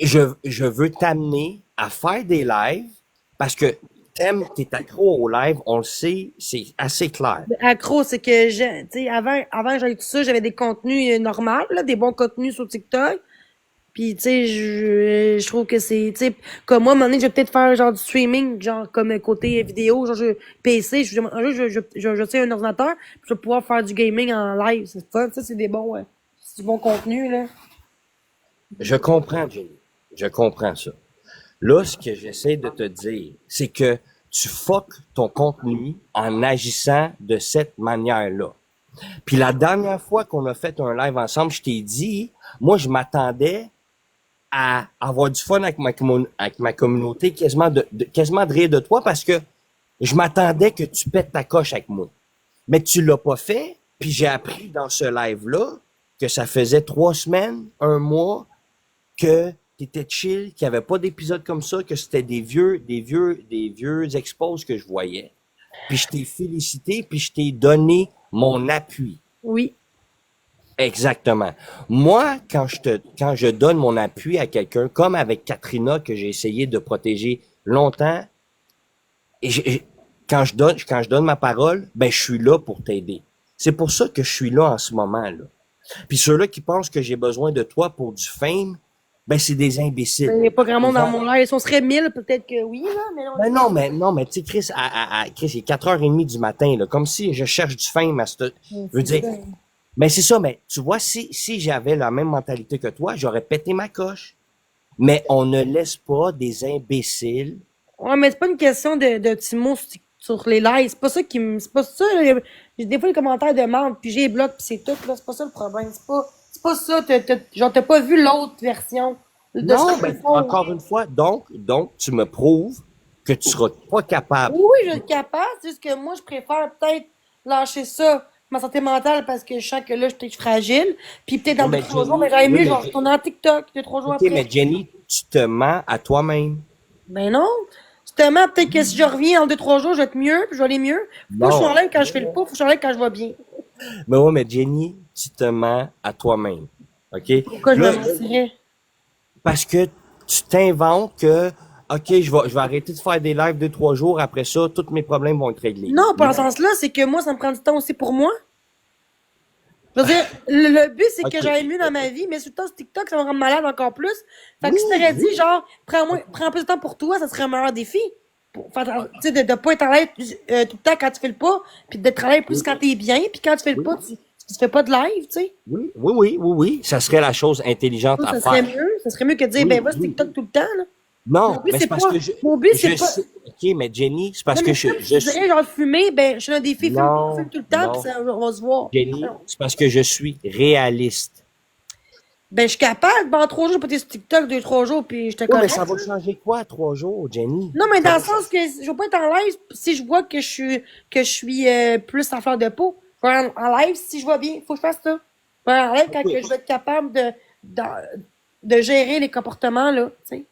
je veux t'amener à faire des lives parce que t'es accro au live, on le sait, c'est assez clair. Accro, c'est que tu sais, avant j'avais tout ça, j'avais des contenus normaux, là, des bons contenus sur TikTok. Puis, tu sais, je trouve que c'est, tu sais, comme moi, à un moment donné, je vais peut-être faire genre du streaming, genre comme côté vidéo, genre PC, un jour, je tiens un ordinateur, puis je vais pouvoir faire du gaming en live. C'est fun, ça, c'est du bon contenu, là. Je comprends, Jenny. Je comprends ça. Là, ce que j'essaie de te dire, c'est que tu fuck ton contenu en agissant de cette manière-là. Puis la dernière fois qu'on a fait un live ensemble, je t'ai dit, moi, je m'attendais à avoir du fun avec avec ma communauté, quasiment de rire de toi parce que je m'attendais que tu pètes ta coche avec moi. Mais tu l'as pas fait, puis j'ai appris dans ce live-là que ça faisait 3 semaines, un mois, que t'étais chill, qu'il n'y avait pas d'épisode comme ça, que c'était des vieux expos que je voyais. Puis je t'ai félicité, puis je t'ai donné mon appui. Oui. Exactement. Moi, quand je donne mon appui à quelqu'un, comme avec Katrina que j'ai essayé de protéger longtemps, et quand je donne ma parole, ben je suis là pour t'aider. C'est pour ça que je suis là en ce moment là. Puis ceux-là qui pensent que j'ai besoin de toi pour du fame, ben c'est des Il imbéciles. n'y a pas grand monde Les dans gens- mon live. Si on serait 1000, peut-être que oui, là, mais non, on est Ben pas. non, mais tu sais, Chris, il est 4h30 du matin, là, comme si je cherche du fame à ce. Ouais, Je veux c'est dire, ça. mais c'est ça, mais tu vois, si j'avais la même mentalité que toi, j'aurais pété ma coche. Mais on ne laisse pas des imbéciles. Ouais, mais c'est pas une question de petits mots sur les lives. C'est pas ça qui me. C'est pas ça. Des fois, les commentaires demandent, puis j'ai bloqué, puis c'est tout. Là, c'est pas ça le problème. C'est pas ça. Genre, t'as pas vu l'autre version de ce Non, qu'ils ben, font. encore une fois, donc, tu me prouves que tu seras pas capable. Oui, oui, je suis capable. C'est juste que moi, je préfère peut-être lâcher ça, ma santé mentale, parce que je sens que là, je suis fragile. Puis peut-être dans Oui, deux, mais trois jours, mais Jenny, j'aurais oui, mieux, mais, genre, retourner en TikTok 2, 3 jours OK, après. mais Jenny, tu te mens à toi-même. Ben non. Justement, peut-être que si je reviens en 2, 3 jours, je vais être mieux, puis je vais aller mieux. Faut pas que je sois en Non. live quand je fais le pas, faut que je sois en live quand je vais bien. Mais ouais, mais Jenny, tu te mens à toi-même. OK? Pourquoi je me Là, mentirais? parce que tu t'inventes que, OK, je vais arrêter de faire des lives 2, 3 jours. Après ça, tous mes problèmes vont être réglés. Non, pas dans ce sens-là, c'est que moi, ça me prend du temps aussi pour moi. Je veux dire, le but, c'est que OK. j'aille mieux dans ma vie, mais sur TikTok, ça me rend malade encore plus. Fait que Oui, si t'aurais oui. dit, genre, prends plus de temps pour toi, ça serait un meilleur défi. Tu sais, de pas être en l'air tout le temps quand tu fais le pas, puis de travailler plus quand t'es bien, puis quand tu fais le pas, tu fais pas de live, tu sais. Oui, oui, oui, oui, oui. Ça serait la chose intelligente à Ça serait faire. mieux. Ça serait mieux que de dire, Oui, ben, va sur oui. TikTok tout le temps, là. Mon Non, but, mais c'est c'est parce pas, que mon but, je c'est pas, sais. OK, mais Jenny, c'est parce non, que mais comme je tu suis. dirais, genre, fumer, ben, je suis un défi, fume Non, tout le temps, puis non. on va se voir. Jenny, Non. c'est parce que je suis réaliste. Ben, je suis capable, ben, en 3 jours, pas sur TikTok, 2, 3 jours, puis j'étais Oui, mais correct. ça va changer quoi, 3 jours, Jenny? Non, mais Ça dans va le sens que je vais pas être en live si je vois que je suis plus en fleur de peau. Je vais en live si je vois bien. Faut que je fasse ça. Je vais en live quand OK. que je vais être capable de, de gérer les comportements, là. Tu sais.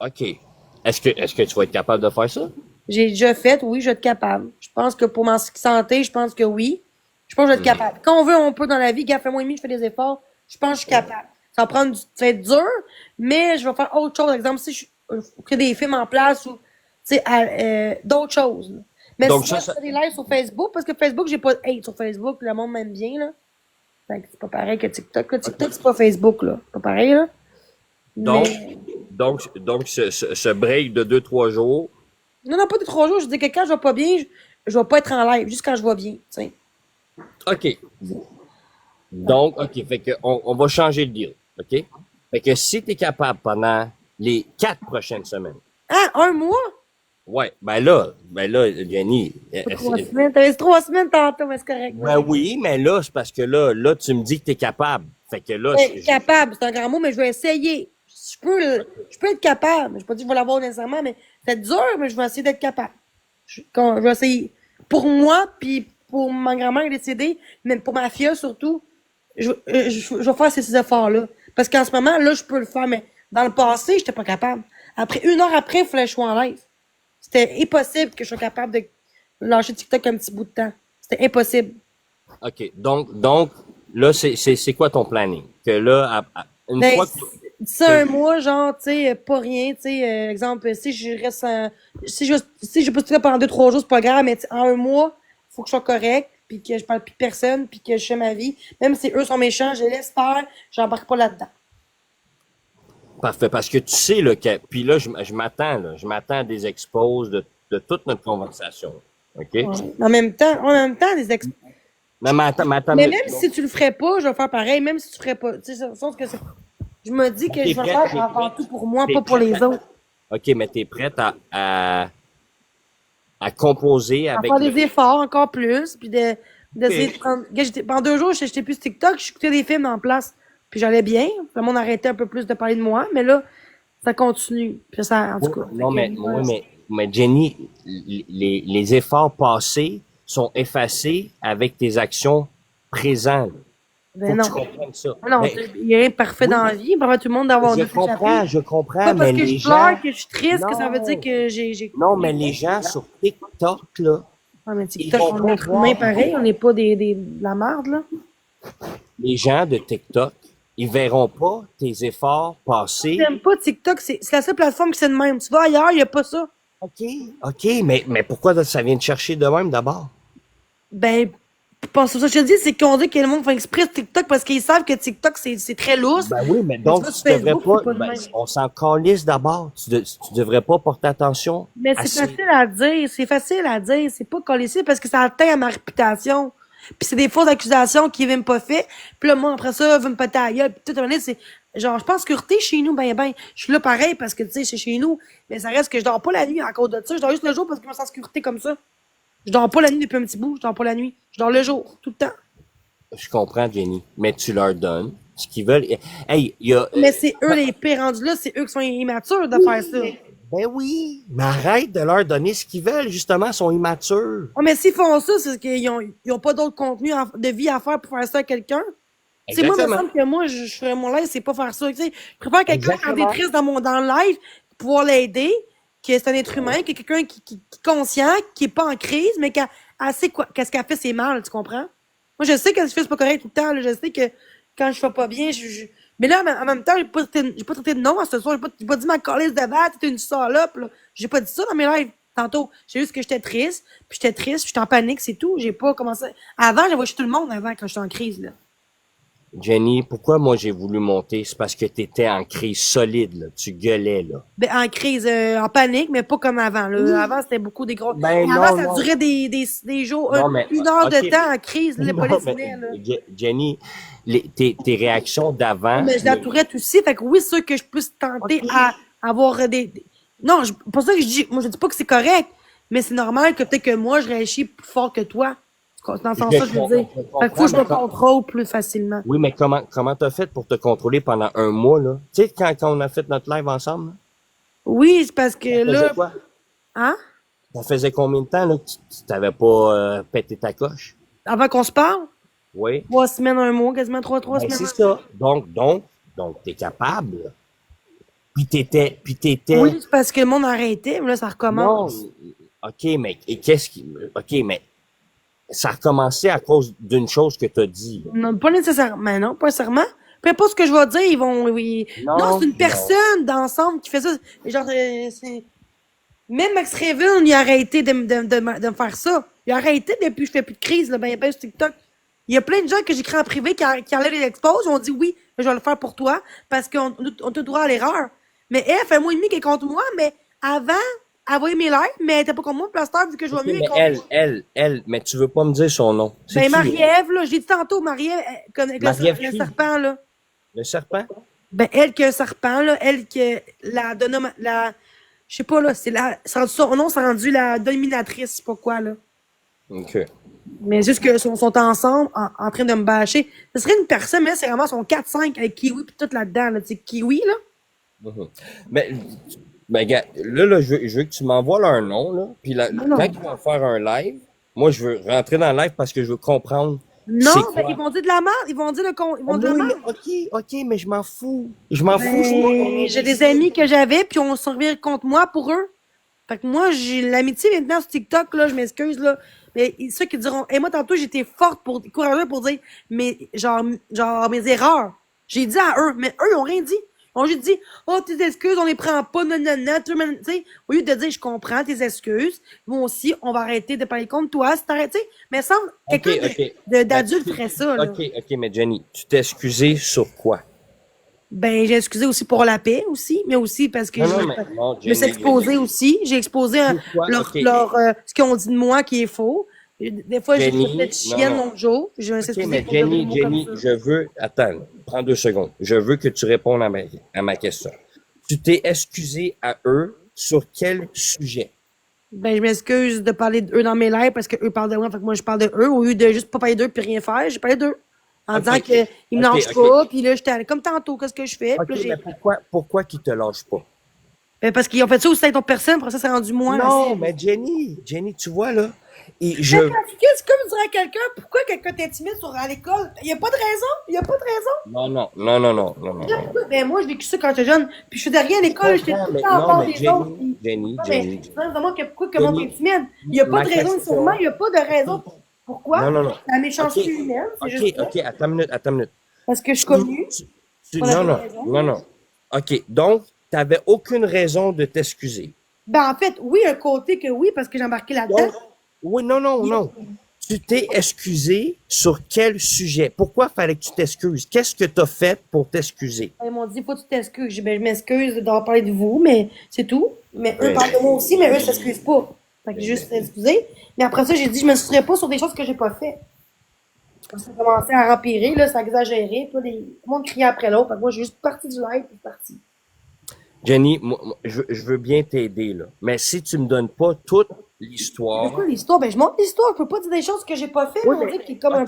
OK. Est-ce que tu vas être capable de faire ça? J'ai déjà fait, oui, je vais être capable. Je pense que pour ma santé, je pense que oui. Je pense que je vais être capable. Quand on veut, on peut dans la vie. Gars, fais-moi et demi, je fais des efforts. Je pense que je suis capable. Ça va prendre ça va être dur, mais je vais faire autre chose. Par exemple, si je crée des films en place ou, tu sais, d'autres choses, là. Mais Donc, sinon, je fais des lives sur Facebook, parce que Facebook, j'ai pas de hate sur Facebook. Le monde m'aime bien, là. Fait que c'est pas pareil que TikTok. Là. TikTok, c'est pas Facebook, là. C'est pas pareil, là. donc, Mais, donc ce break de 2, 3 jours. non, non, pas de 3 jours. Je dis que quand je vais pas bien, je vais pas être en live, juste quand je vais bien, tu sais. OK. Donc, OK. Fait que on va changer le deal. OK? Fait que si tu es capable pendant les 4 prochaines semaines. Ah, un mois? Ouais, ben là, Jenny. Pas 3 semaines. T'avais dit 3 semaines tantôt, mais c'est correct. Ben oui, mais là, c'est parce que là, tu me dis que tu es capable. Fait que là, Capable, c'est un grand mot, mais je vais essayer. Je peux être capable. Je peux pas dire que je vais l'avoir nécessairement, mais c'est dur, mais je vais essayer d'être capable. Je vais essayer. Pour moi, puis pour ma grand-mère décédée, mais pour ma fille surtout, je vais faire ces efforts-là. Parce qu'en ce moment, là, je peux le faire, mais dans le passé, j'étais pas capable. Après, 1 heure après, il fallait que je sois en live. C'était impossible que je sois capable de lâcher TikTok un petit bout de temps. C'était impossible. OK. Donc, là, c'est quoi ton planning? Que là, une Ben, fois que d'ici un mois, genre, tu sais, pas rien, tu sais, exemple, si je reste si je peux te pendant 2, 3 jours, c'est pas grave, mais en un mois, faut que je sois correct, puis que je parle plus de personne, puis que je fais ma vie. Même si eux sont méchants, je les laisse faire, j'embarque pas là-dedans. parfait, parce que tu sais, là, puis là, je m'attends à des exposes de toute notre conversation. OK? Ouais. En même temps, Mais mais même si tu le ferais pas, je vais faire pareil, même si tu ferais pas. Tu sais, sauf que je me dis que je vais faire avant tout pour moi, pas pour les autres. OK, mais t'es prête à composer À avec faire des efforts encore plus, puis d'essayer de prendre. Pendant 2 jours, j'étais plus sur TikTok, j'écoutais des films en place, puis j'allais bien. Le monde arrêtait un peu plus de parler de moi, mais là, ça continue. Puis ça, en tout cas. Non, Fait que, mais Jenny, les efforts passés sont effacés avec tes actions présentes. Faut ben que tu non. comprennes ça. Non, Ben, il n'y a rien de parfait dans la vie. Pas tout le monde d'avoir deux je comprends, pas parce mais que les je pleure, gens, que je suis triste, que ça veut dire non, que j'ai. non, mais les gens sur TikTok, là, Ah, mais ils TikTok, vont on est pas être humain voir. pareil, on n'est pas de la merde, là. Les gens de TikTok, ils verront pas tes efforts passés. J'aime pas TikTok, c'est la seule plateforme qui c'est de même. Tu vas ailleurs, il n'y a pas ça. OK, mais pourquoi ça vient te chercher de même d'abord? Ben, pas ça que je te dis, c'est qu'on dit que le monde fait exprès sur TikTok parce qu'ils savent que TikTok, c'est très lousse. Ben oui, mais Mais donc tu vas tu sur devrais Facebook, pas, c'est pas de ben, même. on s'en calisse d'abord. Tu devrais pas porter attention Mais à c'est ça. facile à dire, c'est pas collé parce que ça atteint à ma réputation. Puis c'est des fausses accusations qui viennent pas fait. Puis là, moi, après ça, veut me péter à la gueule. Puis tout à c'est, genre, je pense que chez nous, je suis là pareil parce que, tu sais, c'est chez nous. Mais ça reste que je dors pas la nuit à cause de ça. Je dors juste le jour parce que je me sens en sécurité comme ça. Je dors pas la nuit depuis un petit bout, je dors pas la nuit. Je dors le jour, tout le temps. Je comprends, Jenny, mais tu leur donnes ce qu'ils veulent. Hey, il y a, Mais c'est eux les pires rendus là, c'est eux qui sont immatures de faire ça. ben oui, mais arrête de leur donner ce qu'ils veulent, justement, ils sont immatures. Oh, mais s'ils font ça, c'est parce ils ont pas d'autre contenu de vie à faire pour faire ça à quelqu'un. Tu sais, moi, il me semble que moi, je ferais mon live, c'est pas faire ça. Tu sais, je préfère quelqu'un en Exactement. détresse dans le live, pouvoir l'aider, que c'est un être humain, que quelqu'un qui est conscient, qui est pas en crise, mais qui sait quoi, qu'est-ce qu'elle fait, c'est mal, tu comprends? Moi, je sais que je fais c'est pas correct tout le temps, là. Je sais que quand je fais pas bien, Mais là, en même temps, j'ai pas traité de nom à ce soir. J'ai pas dit ma calisse de batte, t'es une salope, là. J'ai pas dit ça dans mes lives tantôt. J'ai juste que j'étais triste, puis j'étais en panique, c'est tout. J'ai pas commencé. Avant, j'avais chez tout le monde avant quand j'étais en crise, là. Jenny, pourquoi moi j'ai voulu monter? C'est parce que t'étais en crise solide, là. Tu gueulais, là. Ben, en crise, en panique, mais pas comme avant, là. Avant, c'était beaucoup des gros. Ben Avant, non, ça non. durait des jours, Non, mais, 1 heure de ok. temps en crise, là, les Non, polices mais, venaient, là. Jenny, tes réactions d'avant, Mais je la tourette aussi, fait que oui, c'est sûr que je puisse tenter ok. à avoir non, pas ça que je dis, moi je dis pas que c'est correct, mais c'est normal que peut-être que moi je réagis plus fort que toi. Dans ce sens-là, je veux dire. Fait que faut que je me contrôle plus facilement. Oui, mais comment t'as fait pour te contrôler pendant un mois, là? Tu sais, quand on a fait notre live ensemble, là, Oui, c'est parce que ça faisait là, quoi? hein? Ça faisait combien de temps, là, que tu t'avais pas pété ta coche? Avant qu'on se parle, Oui. 3 semaines, 1 mois, quasiment trois Ben, semaines. c'est ça. Donc, t'es capable, là. Puis t'étais, Oui, c'est parce que le monde arrêtait, mais là, ça non, recommence. ok, mais, et ok, mais, ça a recommencé à cause d'une chose que t'as dit, là. Non, pas nécessairement, non, pas nécessairement. Peu importe ce que je vais dire, non, Non, c'est une non. personne d'ensemble qui fait ça. Genre, c'est. Même Max Raven, il a arrêté de me faire ça. Il a arrêté depuis que je fais plus de crise, là, ben, il y a pas sur TikTok. Il y a plein de gens que j'écris en privé qui enlèvent les exposes. Ils ont dit oui, je vais le faire pour toi parce on te droit à l'erreur. Mais elle, fait un mois et demi qu'elle est contre moi, mais avant, elle voyait mes lives, mais elle était pas contre moi. Plaster, vu que je vois Ok, mieux, elle est mais contre moi. mais tu veux pas me dire son nom. C'est Ben, qui, là? Marie-Ève, là, j'ai dit tantôt, Marie-Ève, avec Marie-Ève le qui? serpent, là. Le serpent? Ben, elle qui a un serpent, là, elle qui je sais pas, là, son nom, c'est rendu la dominatrice, c'est pas quoi, là. Ok. Mais juste que sont ensemble, en train de me bâcher. Ce serait une personne, mais c'est vraiment son 4-5 avec Kiwi pis tout là-dedans, là. Tu sais, Kiwi, là. Mhm. Mais, gars, là, je veux que tu m'envoies leur nom, là. Puis là, Non, non. quand ils vont faire un live, moi, je veux rentrer dans le live parce que je veux comprendre Non, c'est ben, quoi. ils vont dire de la merde, ils vont dire ils vont dire de Oui, la mais merde. ok, mais je m'en fous. Je m'en fous, c'est pas ton Ben, j'ai des imbécile. amis que j'avais, puis on s'en revient contre moi pour eux. Fait que moi, j'ai l'amitié maintenant sur TikTok, là, je m'excuse, là. Mais ceux qui diront, et moi, tantôt, j'étais forte courageuse pour dire, genre, mes erreurs. J'ai dit à eux, mais eux, ils ont rien dit. Ils ont juste dit, oh, tes excuses, on les prend pas, non, non, non, tu sais, au lieu de dire, je comprends tes excuses, moi aussi, on va arrêter de parler contre toi, si t'arrêtes, tu sais. Mais sans, Ok, quelqu'un ok. Ben, d'adulte ferait ça, là. ok, mais Jenny, tu t'es excusé sur quoi? Ben, j'ai excusé aussi pour la paix aussi, mais aussi parce que Non, mais, non, je me suis Jenny, exposée aussi. J'ai exposé pourquoi? Ok, ce qu'ils ont dit de moi qui est faux. Des fois, j'ai Jenny, fait de non, chienne non. l'autre jour. Je me suis Ok, excusée mais pour dire des Jenny, mots comme Jenny, ça. je veux, attends, prends 2 secondes. Je veux que tu répondes à ma question. Tu t'es excusé à eux sur quel sujet? Ben, je m'excuse de parler d'eux dans mes lives parce qu'eux parlent de moi, fait que moi, je parle de eux. Au lieu de juste pas parler d'eux puis rien faire, j'ai parlé d'eux. En Ok, disant qu'ils me ok, lâchent ok. pas, puis là, j'étais comme tantôt, qu'est-ce que je fais? Ok, Puis là, mais pourquoi qu'ils te lâchent pas? parce qu'ils ont fait ça aussi avec d'autres personnes, pour ça, c'est rendu moi, la Non, cible. mais Jenny, tu vois, là, et C'est comme dire à quelqu'un, pourquoi quelqu'un t'intimide à l'école? Il n'y a pas de raison. Il n'y a pas de raison. non. Ben, moi, j'ai vécu ça quand j'étais jeune. Puis je faisais rien à Je l'école. J'étais comprends, tout le mais temps en non, part mais des autres. Jenny, Non, mais, vraiment, pourquoi que monde Jenny, t'intimide? Il n'y a pas ma de raison, question, nécessairement. Il n'y a pas de raison. Pourquoi? non. La Ok, méchanceté humaine, c'est juste ça. ok, attends une minute. Parce que je suis connue. On a Non, pas de raison. non. Ok, donc, t'avais aucune raison de t'excuser. Ben, en fait, oui, un côté que oui, parce que j'ai embarqué là-dedans. Donc, oui, non. Tu t'es excusé sur quel sujet? Pourquoi fallait que tu t'excuses? Qu'est-ce que t'as fait pour t'excuser? Ils m'ont dit, faut que tu t'excuses. J'ai dit, ben, je m'excuse d'avoir parlé de vous, mais c'est tout. Mais eux Ouais. parlent de moi aussi, mais eux s'excusent pas. Fait que j'ai juste excusé. Mais après ça, j'ai dit, je me soustrairais pas sur des choses que j'ai pas fait. Ça a commencé à empirer, là, ça a exagéré. Puis là, tout le monde criait après l'autre. Fait que moi, j'ai juste parti du live, puis je suis parti. Jenny, je veux bien t'aider, là. Mais si tu me donnes pas toute C'est l'histoire. quoi l'histoire? Ben, je montre l'histoire. Je peux pas dire des choses que j'ai pas fait. Oui, On dit qu'il est comme un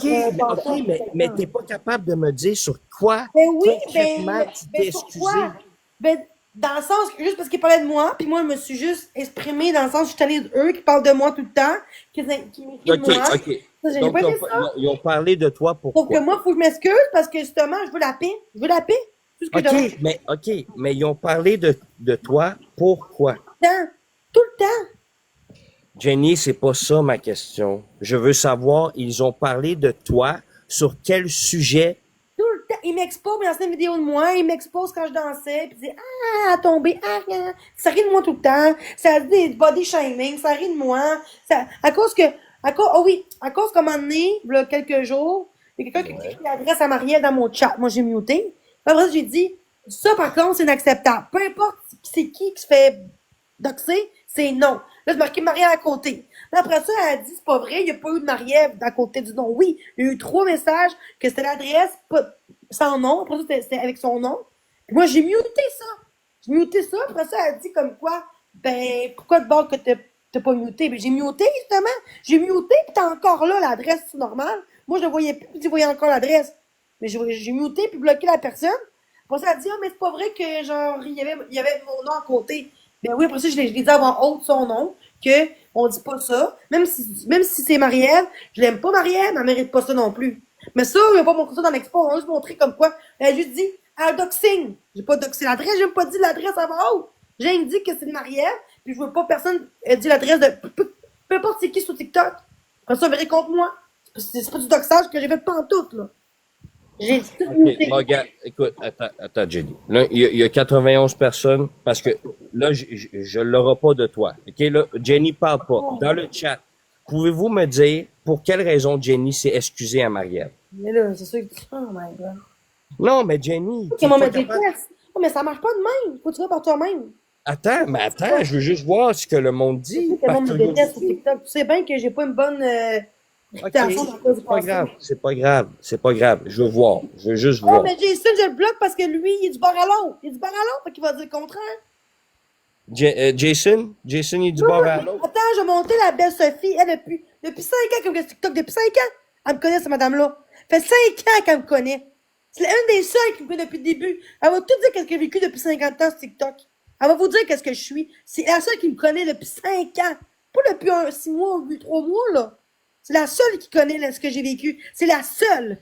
mais t'es pas capable de me dire sur quoi Ben oui, concrètement tu t'es sur excusé. quoi? Ben, dans le sens que juste parce qu'ils parlaient de moi, puis moi, je me suis juste exprimée dans le sens que je suis allée d'eux, qui parlent de moi tout le temps, qui m'écrivent de Ok, moi. ok. Ça, j'ai Donc, pas aimé ça. ils ont parlé de toi Sauf que pourquoi? moi, il faut que je m'excuse parce que justement, je veux la paix. Je veux la paix. Tout ce que je demande. Ok, mais ils ont parlé de toi pourquoi? Tout le temps. Tout le temps. Jenny, c'est pas ça ma question. Je veux savoir, ils ont parlé de toi sur quel sujet? Tout le temps. Ils il m'expose mes anciennes vidéos de moi, il m'expose quand je dansais, puis il dit « Ah, tombé, ça rit de moi tout le temps, ça dit des body shaming, ça rit de moi, ça, à cause qu'à un moment donné, il y a quelques jours, il y a quelqu'un qui a écrit l'adresse à Marielle dans mon chat, moi j'ai muté, après ça j'ai dit, ça par contre c'est inacceptable, peu importe c'est qui se fait doxer, c'est non. Là, c'est marqué Marielle à côté. Là, après ça, elle a dit, c'est pas vrai, il n'y a pas eu de Marielle à côté du nom. Oui, il y a eu 3 messages que c'était l'adresse, sans nom. Après ça, c'était avec son nom. Puis moi, j'ai muté ça. J'ai muté ça. Après ça, elle a dit comme quoi, ben, pourquoi de bord que t'as pas muté? Ben, j'ai muté, justement. J'ai muté, puis t'as encore là l'adresse, c'est normal. Moi, je le voyais plus, puis tu voyais encore l'adresse. Mais j'ai muté, puis bloqué la personne. Après ça, elle a dit, ah, mais c'est pas vrai que, genre, il y avait mon nom à côté. Ben oui, après ça, je l'ai dit avant haute son nom, que on dit pas ça. Même si c'est Marielle, je l'aime pas Marielle, mais elle mérite pas ça non plus. Mais ça, il a pas montré ça dans l'expo, on a juste montré comme quoi. Elle a juste dit, elle doxing. J'ai pas doxé l'adresse, j'ai même pas dit l'adresse avant haute. J'ai indiqué que c'est de Marielle, puis je veux pas personne dire l'adresse de peu importe c'est qui sur TikTok. Après ça, verrez contre moi. C'est pas du doxage que j'ai fait pantoute, là. J'ai tout OK, bon, regarde, écoute, attends, Jenny. Là, il y a 91 personnes, parce que là, je l'aurai pas de toi. OK, là, Jenny parle pas. Dans le chat, pouvez-vous me dire pour quelle raison Jenny s'est excusée à Marielle? Mais là, c'est sûr que tu. Oh my god. Non, mais Jenny, Ok, moi, me déteste. Oh, mais ça marche pas de même. Faut que tu vas par toi-même. Attends, je veux juste voir ce que le monde Tu sais dit. que le Par monde me déteste sur curiosité. TikTok. Tu sais bien que j'ai pas une bonne OK, réputation dans cause du c'est pas passé. grave, c'est pas grave, c'est pas grave. Je veux voir, je veux juste Oh, voir. mais Jason, je le bloque parce que lui, il est du bar à l'autre. Il est du bar à l'autre, fait qu'il va dire le contraire. Jason, il est du Non, bord non, à mais l'autre. attends, je vais monter la belle Sophie. Elle, depuis 5 ans qu'elle me regarde sur TikTok. Depuis 5 ans, elle me connaît, cette madame-là. Ça fait 5 ans qu'elle me connaît. C'est une des seules qui me connaît depuis le début. Elle va tout dire qu'est-ce qu'elle a vécu depuis 50 ans sur TikTok. Elle va vous dire qu'est-ce que je suis. C'est la seule qui me connaît depuis 5 ans. Pas depuis 6 mois ou 3 mois, là. C'est la seule qui connaît là, ce que j'ai vécu. C'est la seule.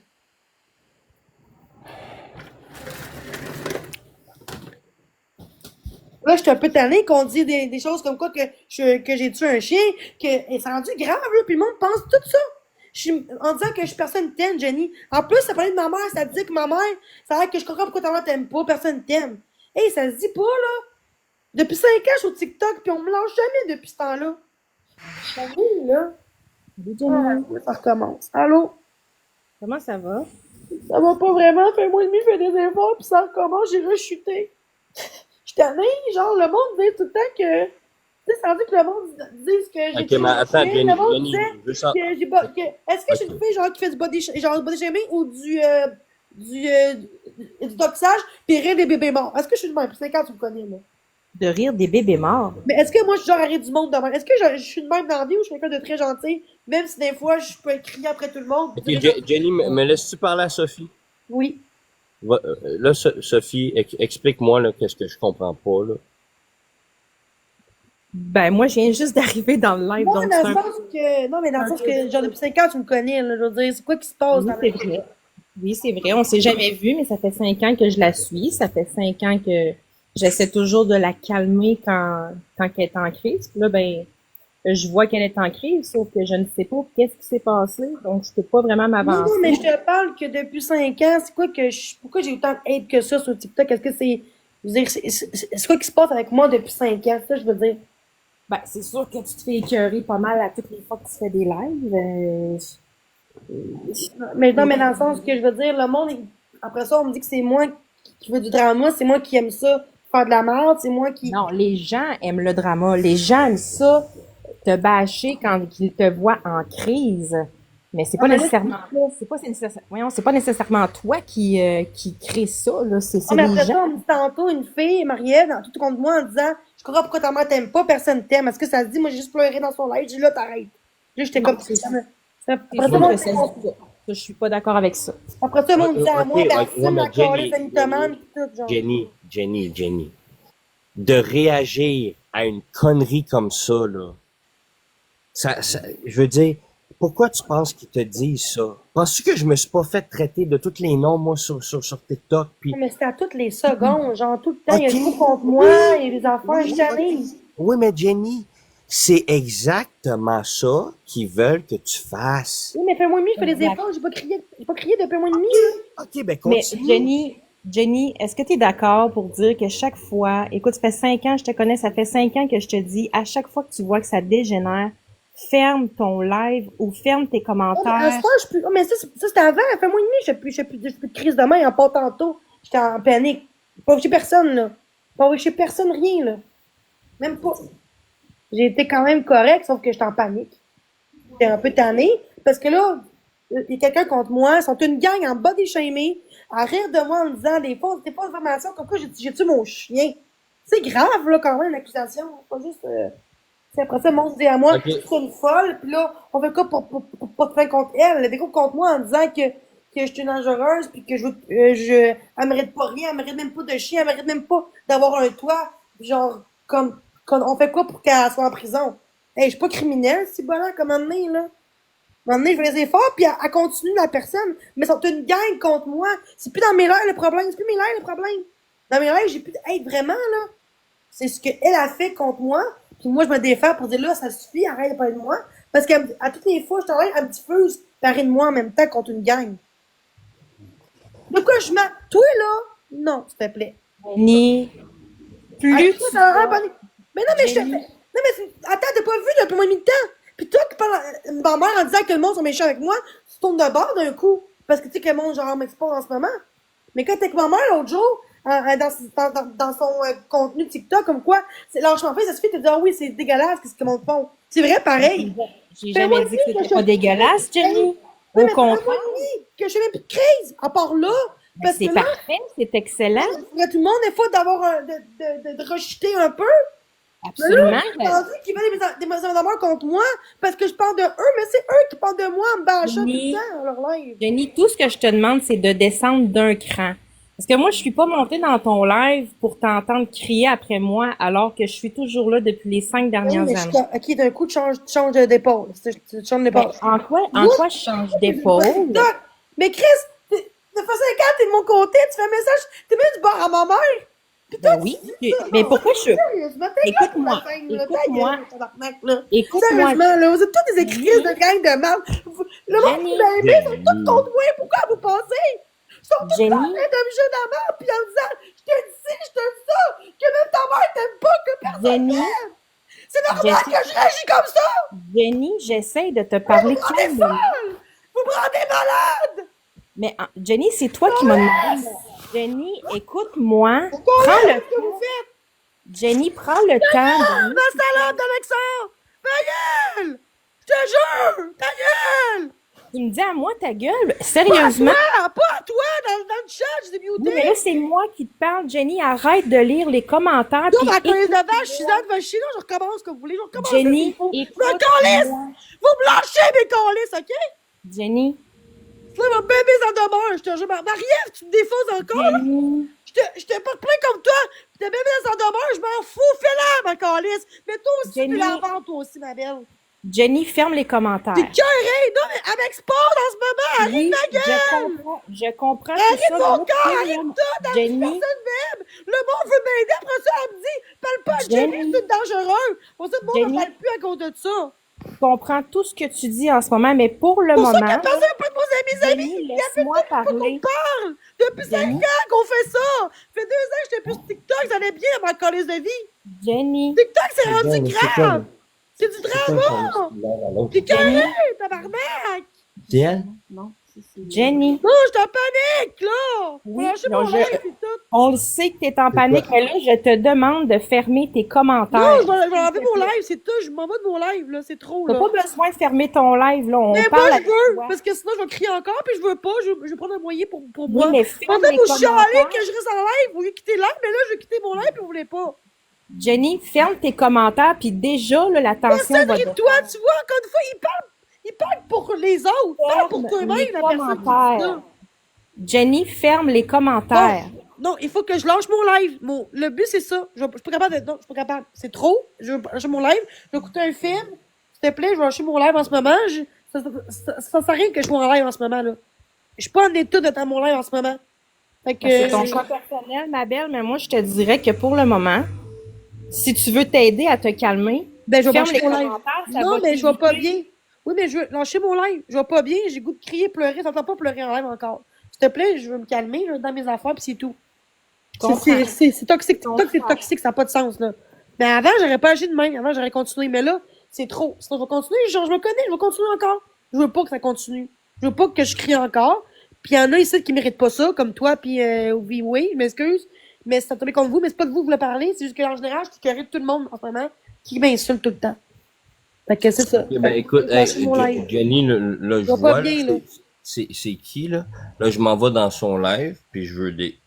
Là, je suis un peu tannée qu'on dise des choses comme quoi que j'ai tué un chien, que et c'est rendu grave, là, puis le monde pense tout ça. En disant que je suis personne t'aime, Jenny. En plus, ça parlait de ma mère, ça dit que ma mère, ça a l'air que je comprends pourquoi ta mère t'aime pas, personne t'aime. Hey, ça se dit pas, là. Depuis 5 ans, je suis sur TikTok, puis on me lâche jamais depuis ce temps-là. J'avoue, là. Ça recommence. Allô? Comment ça va? Ça va pas vraiment, fait moi et demi, fait des efforts, puis ça recommence, j'ai rechuté. Je tannée, genre, le monde dit tout le temps que. Tu sais, c'est rendu que le monde dise que j'ai OK, tué mais un attends, chien, Jenny, le monde Jenny, disait je veux ça. que j'ai pas. Est-ce que je suis une fille, genre, qui fait du body shaming ou du doxage, pis rire des bébés morts? Est-ce que je suis de même? C'est quand tu me connais, moi. De rire des bébés morts. Mais est-ce que moi, je suis genre à rire du monde de même? Est-ce que je suis de même dans la vie ou je suis quelqu'un de très gentil, même si des fois, je peux crier après tout le monde? OK, Jenny, me laisses-tu parler à Sophie? Oui. Là, Sophie, explique-moi là, qu'est-ce que je comprends pas, là. Ben, moi, je viens juste d'arriver dans le live, Non, donc dans c'est le un sens que. Non, mais dans le sens que, genre, depuis 5 ans, tu me connais, là. Je veux dire, c'est quoi qui se passe Oui, dans c'est vrai. Oui, c'est vrai. On s'est jamais vu, mais ça fait 5 ans que je la suis. Ça fait 5 ans que j'essaie toujours de la calmer quand elle est en crise. Puis là, ben, je vois qu'elle est en crise, sauf que je ne sais pas qu'est-ce qui s'est passé. Donc, je peux pas vraiment Non, non, m'avancer. mais je te parle que depuis 5 ans, c'est quoi que pourquoi j'ai autant de hate que ça sur TikTok? Est-ce que c'est. Je veux dire, c'est quoi qui se passe avec moi depuis 5 ans? C'est ça, je veux dire. Ben, c'est sûr que tu te fais écœurer pas mal à toutes les fois que tu fais des lives. Mais non, mais dans le sens que je veux dire, le monde, après ça, on me dit que c'est moi qui veux du drama, c'est moi qui aime ça, faire de la merde, c'est moi qui. Non, les gens aiment le drama. Les gens aiment ça, te bâcher quand ils te voient en crise. Mais c'est pas mais là, nécessairement, c'est pas nécessairement toi qui crée ça, là. C'est Non, mais les après ça, gens. on me dit tantôt une fille, Marielle, dans tout contre moi en disant, je comprends pourquoi ta mère t'aime pas, personne t'aime. Est-ce que ça se dit, moi j'ai juste pleuré dans son live, j'ai dit là, t'arrêtes. Là, j'étais Non, comme. c'est Après C'est ça, sûr moi, que ça se dit pas. Ça, je suis pas d'accord avec ça. après ça, moi, on me dit à OK, moi, ben, ouais, assume mais la calée, mythomane, pis tout, genre. Jenny. De réagir à une connerie comme ça, là. Je veux dire, pourquoi tu penses qu'ils te disent ça? Penses-tu que je me suis pas fait traiter de tous les noms, moi, sur TikTok, puis... Non, mais c'était à toutes les secondes, genre tout le temps, il y a OK. tout contre moi, il y a des affaires, je t'arrive. Oui, mais Jenny, C'est exactement ça qu'ils veulent que tu fasses. Oui, mais fais-moi mieux, je fais des Exact. efforts. J'ai pas crié depuis un mois et demi, là. OK, ben Mais continue. Jenny, est-ce que tu es d'accord pour dire que chaque fois, écoute, ça fait 5 ans, je te connais, ça fait 5 ans que je te dis, à chaque fois que tu vois que ça dégénère, ferme ton live ou ferme tes À ce commentaires. temps, je peux. Oh, mais ça c'était avant. Fais moi et demi, je fais de crise de main en pas tantôt. J'étais en panique. Pas chez personne, là. Pas chez personne, rien, là. Même pas. J'ai été quand même correct, sauf que j'étais en panique. J'étais un peu tannée. Parce que là, il y a quelqu'un contre moi. Ils sont une gang en body shaming, à rire de moi en me disant des fausses informations comme quoi j'ai tué mon chien. C'est grave, là, quand même, l'accusation. Pas juste. Puis après ça, le monde dit à moi, OK. c'est une folle, puis là, on fait quoi pour pas te faire contre elle? Elle a des coups contre moi en disant que je suis dangereuse, puis que elle mérite pas rien, elle mérite même pas de chien, elle mérite même pas d'avoir un toit. Genre, on fait quoi pour qu'elle soit en prison? Hey, je suis pas criminelle, c'est bon, comme un moment donné, là. Un moment donné, je fais des efforts, puis elle continue la personne. Mais ils sont une gang contre moi. C'est plus dans mes lèvres le problème, c'est plus mes lèvres le problème. Dans mes lèvres, j'ai plus d'être vraiment, là. C'est ce qu'elle a fait contre moi. Puis moi, je me défends pour dire là, ça suffit, arrête de parler de moi. Parce qu'à toutes les fois, je t'enlève un petit peu parler de moi en même temps contre une gang. De quoi je mets? Toi, là? Non, s'il te plaît. Jenny, plus Toi, tu t'as un vas- bon- Mais non, mais je te fais. Jenny, Non, mais attends, t'as pas vu depuis moins de temps. Puis toi, qui parles à ma mère en disant que le monde sont méchants avec moi, tu tournes de bord d'un coup. Parce que tu sais que le monde, genre, m'expose en ce moment. Mais quand t'es avec ma mère l'autre jour, dans son contenu TikTok, comme quoi, c'est lâchement fait, ça suffit de te dire, ah oui, c'est dégueulasse, qu'est-ce que le monde font. C'est vrai, pareil. j'ai Fais-moi jamais dit dire que que c'était pas dégueulasse, Jenny. Oui, Au mais fais-moi contraire, dire que je fais même plus de crise, à part là. ben, Parce c'est que là, parfait, c'est excellent. faudrait tout le monde, des fois, de rejeter un peu. Mais là, Absolument. j'ai entendu qu'ils veulent des maisons contre moi parce que je parle de eux, mais c'est eux qui parlent de moi en me bâchant tout le Jenny, temps dans leur live. Jenny, tout ce que je te demande, c'est de descendre d'un cran. Parce que moi, je suis pas montée dans ton live pour t'entendre crier après moi, alors que je suis toujours là depuis les 5 Oui, dernières mais années. ok, d'un coup, tu changes d'épaule. Tu changes Ben, d'épaule. en quoi je change d'épaule? Mais Chris, de façon quand t'es de mon côté, tu fais un message, t'es même du bord à ma mère. Puis toi, Ben oui. tu dis ça, Mais non, pourquoi je... sérieusement, t'es là pour Écoute-moi, la scène, là. Ta écoute-moi, gueule, tabarnak, là. écoute-moi, Sérieusement, là, vous êtes tous des écrits de gang de merde. Le monde qui Jenny, m'a aimé, ils sont tous Jenny. contre moi. Pourquoi vous pensez? Ils sont tous en Jenny, train de me jeter dans la merde, puis en me disant, je te dis ci, je te dis ça, que même ta mère t'aime pas, que personne Jenny, t'aime. C'est normal que je réagis comme ça. Jenny, j'essaie de te Vous parler me rendez calmement. folle. Vous me rendez malade. Mais Jenny, c'est toi qui m'as demandé. Jenny, écoute-moi. Pourquoi Prends le est-ce que vous faites? Jenny, prends le temps. Jenny. Ma salade d'Alexandre! Ta gueule! Je te jure! Ta gueule! Tu me dis à moi ta gueule? Pas à Sérieusement? toi! Pas à toi! Dans le chat, je t'ai Oui, mais là, muté! c'est moi qui te parle, Jenny. Arrête de lire les commentaires. Toi, Puis ma collègue de écoute, vache, je suis dans le chien, je recommence comme vous voulez, je recommence. Jenny, Vous me écoute-moi. calisse! Vous blanchez mes calices, ok? Jenny, Là, ma bébé en demeure, je te jure. Marie-Ève, tu me défausses encore, là? Jenny, Je t'ai pas plein comme toi! Pis ta bébé en demeure, je m'en fous, fais-la, ma calice! Mais toi aussi, Jenny. tu la vends, toi aussi, ma belle! Jenny, ferme les commentaires. T'es cœurée! Non, mais elle m'expose en ce moment! Arrête Oui, ma gueule! je comprends tout Arrête ça. mon mais corps, là, arrête tout! Jenny, Personne m'aime! Le monde veut m'aider, après ça, elle me dit, parle pas à Jenny, Jenny. c'est dangereux! Pour ça, le monde Jenny. me parle plus à cause de ça! je comprends tout ce que tu dis en ce moment, mais pour le Pour ça moment, qu'elle passe un peu de mes amis! Jenny, Il y a laisse-moi plus de fois qu'on parler. parle! Depuis 5 Jenny. ans qu'on fait ça! Ça fait 2 ans que j'étais plus sur TikTok, ça allait bien à ma collège de vie! Jenny, TikTok, c'est C'est rendu bien, c'est grave! quoi, C'est du c'est quoi drama! ton l'un à l'autre? T'es Jenny, cœurée, tabarnak! C'est elle? Jenny, Non, je t'en panique, là! Oui, Lâchez non, mon je- live, c'est tout! on le sait que tu es en panique, mais là, je te demande de fermer tes Non, commentaires. je vais enlever mon live, c'est tout. Je m'en vais de mon live, là. C'est trop, T'as là. pas besoin de fermer ton live, là. On Mais parle moi, avec je veux, toi. parce que sinon, je vais crier encore, puis je veux pas. Je vais prendre un moyen pour Oui, moi. mais Pendant ferme que les vous chialez commentaires. que je reste en live, vous voulez quitter live, mais là, je vais quitter mon live, puis vous voulez pas. Jenny, ferme tes commentaires, puis déjà, là, la tension Personne va rit de toi, tu vois, encore une fois, il parle pour les autres, pas pour Ferme toi-même, les la personne qui dit commentaires. ça. Jenny, ferme les commentaires. Non, il faut que je lâche mon live. Le but, c'est ça. Je suis pas capable de. Non, je suis pas capable. C'est trop. Je vais lâcher mon live. Je vais écouter un film. S'il te plaît, je vais lâcher mon live en ce moment. Ça sert à rien que je sois en live en ce moment, là. Je suis pas en état d'être à mon live en ce moment. Fait que. C'est ton choix personnel, ma belle, mais moi, je te dirais que pour le moment, si tu veux t'aider à te calmer, Ben, je vais Ferme lâcher les mon live. commentaires, ça Non, va mais je vais pas t'éviter. bien. Oui, mais je veux lâcher mon live. Je vais pas bien. J'ai goût de crier, pleurer. Ça me fait pas pleurer en live encore. S'il te plaît, je veux me calmer, là, dans mes affaires, puis c'est tout. Je comprends. C'est toxique. Je TikTok, c'est comprends. toxique. Ça n'a pas de sens, là. Mais avant, j'aurais pas agi de même. Avant, j'aurais continué. Mais là, c'est trop. Sinon, je vais continuer. Genre, je me connais. Je vais continuer encore. Je veux pas que ça continue. Je veux pas que je crie encore. Puis il y en a ici qui méritent pas ça, comme toi, puis oui, je m'excuse. Mais c'est tombé contre vous, mais c'est pas de vous que vous voulez parler. C'est juste qu'en général, je suis curée de tout le monde en ce moment qui m'insulte tout le temps. Fait que c'est ça. Ok, ben écoute, hey, Lâchez mon live. Jenny, là, je Je vais pas vois, là, bien, là. c'est qui, là? Là, je m'en vais dans son live, puis je veux des...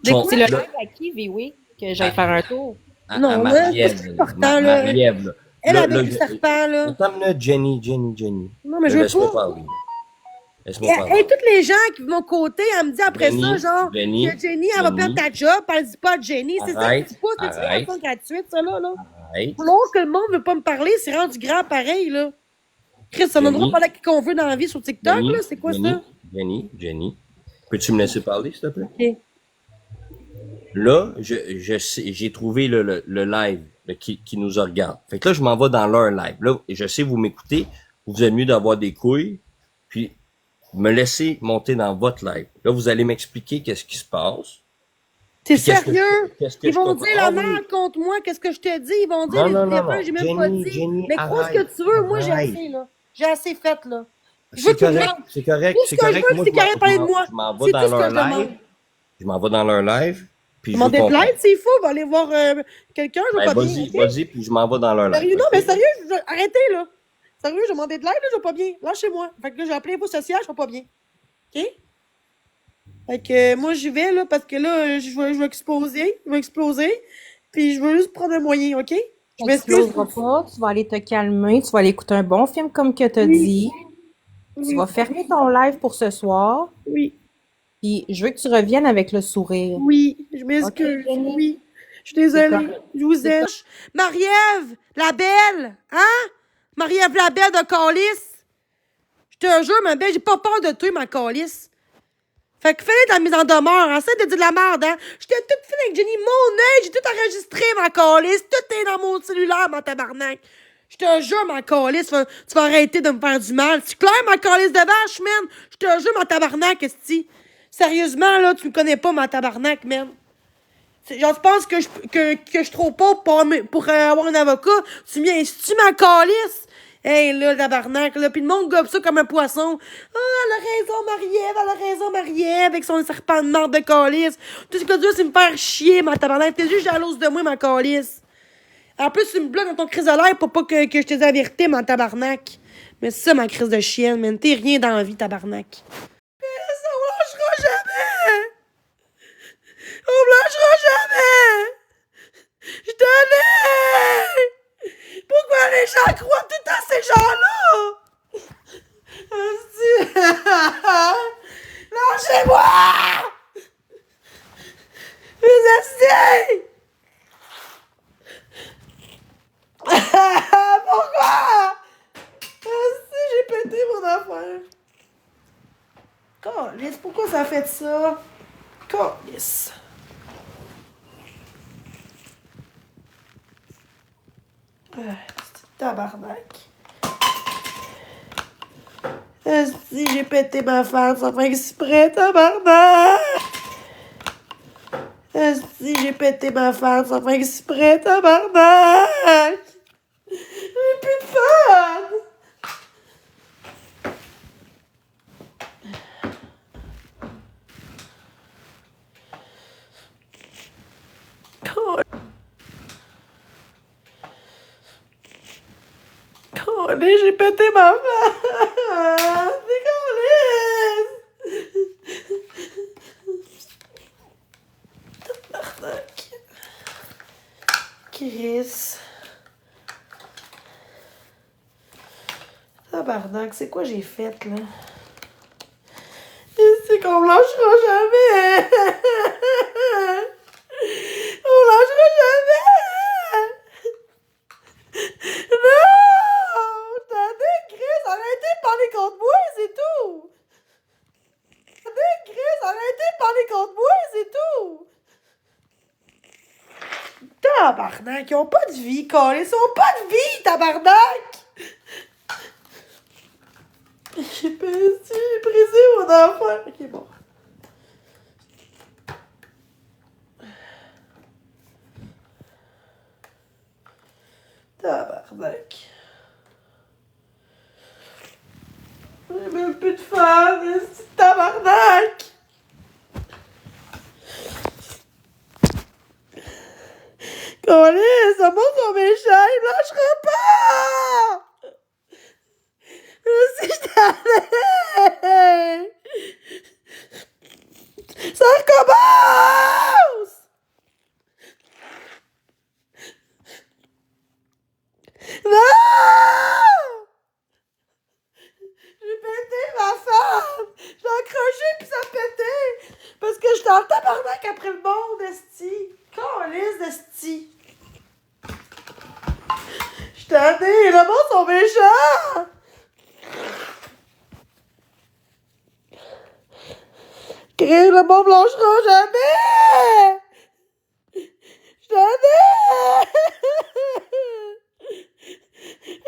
Des Son- quoi? C'est le là, live à qui, oui, que j'aille faire un tour. à Non, là, Marie-Ève, c'est là. important, là. Marie-Ève, là. Elle Là, avec là, le serpent, là. attends-le, Jenny. Non, mais Là, je veux laisse-moi pas. parler. Laisse-moi parler. Hey, toutes les gens qui de mon côté, elle me dit après ça, Jenny, genre, Jenny, que Jenny, elle va Jenny. perdre ta job, puis elle dit pas à Jenny. C'est ça que Arrête, tu pas. C'est-tu une arrête. façon gratuite, ça, là? Arrête. Pour longtemps que le monde veut pas me parler, c'est rendu grand pareil, là. Chris, on a le droit de parler à qui qu'on veut dans la vie sur TikTok, Jenny, là. C'est quoi ça? Jenny. Peux-tu me laisser parler, s'il te plaît? Ok. Là, j'ai trouvé le live là, qui nous regarde. Fait que là, je m'en vais dans leur live. Là, et je sais, vous m'écoutez, vous êtes mieux d'avoir des couilles, puis me laisser monter dans votre live. Là, vous allez m'expliquer qu'est-ce qui se passe. T'es Puis qu'est-ce que- sérieux? qu'est-ce que Ils je vont comprends? dire la Ah oui. merde contre moi, qu'est-ce que je te dis? Ils vont dire Non, non, les non, fois, non. j'ai même pas dit. Jenny, Mais crois ce que arrête, tu veux, moi j'ai arrête. assez, là. J'ai assez fait, là. Je veux C'est tout le correct, monde. c'est correct, Tout ce c'est que je correct. veux, Moi, c'est qu'il arrête de parler de moi. je m'en vais C'est dans tout ce que leur je demande. live. Je m'en vais dans leur live, puis je Demande veux de comprendre. l'aide, s'il faut, va aller voir quelqu'un, je veux Ben, pas vas-y, bien. ok? vas-y, puis je m'en vais dans leur live. Sérieux, non, ok? mais sérieux, arrêtez, là. Sérieux, je demandé de l'aide, là, je vais pas bien. Lâchez-moi. Fait que là, j'ai appelé l'info sociale, je vais pas bien. OK? Fait que moi, j'y vais, là, parce que là, je vais exploser. Je vais exploser. Puis je veux juste prendre un moyen, OK? Je Tu m'excuse. n'exploseras pas, tu vas aller te calmer, tu vas aller écouter un bon film comme que tu as dit. Tu Oui, vas fermer ton live pour ce soir. oui, Puis je veux que tu reviennes avec le sourire. oui, je m'excuse. Ok, Jenny. Oui, je suis C'est désolée. correct. Je vous C'est aime. Marie-Ève, la belle, hein? Marie-Ève, la belle de Calice. Je te jure, ma belle, j'ai pas peur de toi, ma Calice. Fait que fais-le dans la mise en demeure. Essaie de dire de la merde, hein? J'étais toute fine avec Jenny. Mon œil, j'ai tout enregistré, ma calice. Tout est dans mon cellulaire, ma tabarnak. Je te jure, ma calice, tu vas arrêter de me faire du mal. C'est clair, ma calice de vache, man? Je te jure, ma tabarnak, esti. Sérieusement, là, tu me connais pas, ma tabarnak, man. Genre, tu penses que je suis trop pauvre pour avoir un avocat? Tu me viens, ma calice? Hey, là, tabarnak, là, pis le monde gobe ça comme un poisson. Ah, elle a raison, Marie-Ève, avec son serpent de merde de calice. Tout ce que tu veux, c'est me faire chier, ma tabarnak. T'es juste jalouse de moi, ma calice. En plus, tu me bloques dans ton crise de l'air pour pas que je te dise la vérité, ma tabarnak. Mais c'est ça, ma crise de chienne, man. T'es rien dans la vie, tabarnak. Ça me lâchera jamais! On me lâchera jamais! Je t'en ai! Pourquoi les gens croient tout à ces gens-là? Hostie. Lâchez-moi! Vous êtes Pourquoi? Hostie, j'ai pété mon affaire. Calice, pourquoi ça a fait ça? Calice. Tabarnak. Si j'ai pété ma face sans faire exprès, tabarnak. Si j'ai pété ma face sans faire exprès, tabarnak. J'ai plus de fun. Calé, j'ai pété ma face! C'est Tabarnak. Chris. Tabarnak, c'est quoi j'ai fait, là? C'est qu'on me lâchera jamais! On me lâchera jamais! Non! T'as Chris, arrêtez de parler contre moi, c'est tout! Chris, arrêtez de parler contre moi, c'est tout! Tabarnak, ils ont pas de vie, câlisse. Ils ont pas de vie, tabarnak! J'ai brisé mon enfant. Ok, bon. Tabarnak. J'ai même plus de femme, c'est tabarnak! Câlisse, ça monte sur mes chaînes, il me lâchera pas! Si je t'allais! Ça recommence! Non! J'ai pété ma femme! J'ai accroché pis ça a pété! Parce que j'étais en tabarnak après le monde, esti! Câlisse d'esti! J'étais tannée! Le monde sont méchants! Crée, le monde blanchira jamais! Jamais!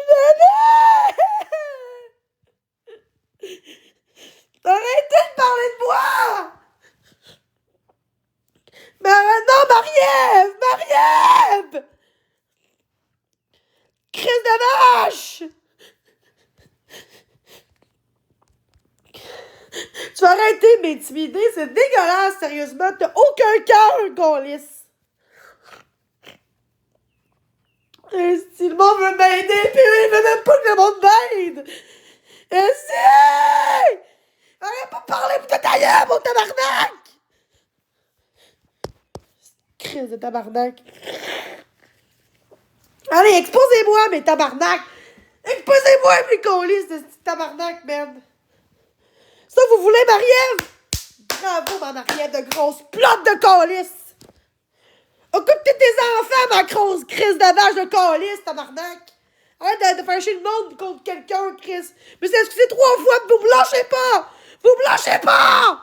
Jamais! Arrêtez de parler de moi! Mais non, Marie-Ève! Marie-Ève! Crise de vache! Tu vas arrêter de m'intimider, c'est dégueulasse, sérieusement. T'as aucun cœur, câlisse. Si le monde veut m'aider, puis il veut même pas que le monde m'aide. Si! Arrête pas de parler pour ta gueule, mon tabarnak! Crise de tabarnak. Allez, exposez-moi, mes tabarnak! Exposez-moi, mes câlisses de ce tabarnak, man! Ça, vous voulez, Marie-Ève? Bravo, ma Marie-Ève de grosse plotte de câlisse! Occupe tes enfants, ma grosse crise de vache de câlisse, tabarnak! Arrête de faire chier le monde contre quelqu'un, Chris! Mais c'est excusé 3 fois, vous me lâchez pas! Vous me lâchez pas!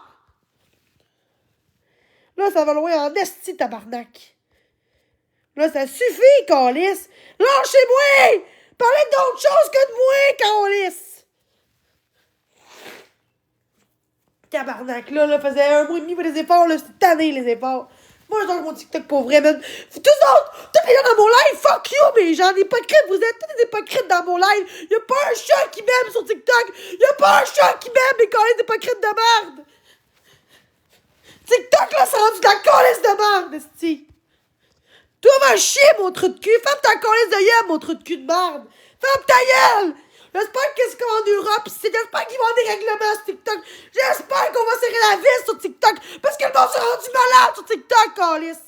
Là, ça va loin en esti, tabarnak! Là, ça suffit, câlisse! Lâchez-moi! Parlez d'autre chose que de moi, câlisse! Tabarnak, là, faisait 1 mois et demi pour les efforts, là, c'était tanné, les efforts. Moi, je donne mon TikTok pour vrai, man. Tous autres, tous les gens dans mon live, fuck you, mais gens hypocrites, vous êtes tous des hypocrites dans mon live. Y'a pas un chat qui m'aime sur TikTok. Y'a pas un chat qui m'aime, mais quand des hypocrites de merde. TikTok, là, c'est rendu de la calisse de merde, esti. Toi, va chier, mon trou de cul. Ferme ta calisse de gueule, mon trou de cul de merde. Ferme ta gueule. J'espère qu'est-ce qu'on va en Europe, j'espère qu'ils vont avoir des règlements sur TikTok. J'espère qu'on va serrer la vis sur TikTok, parce que le monde s'est rendu malade sur TikTok, câlisse.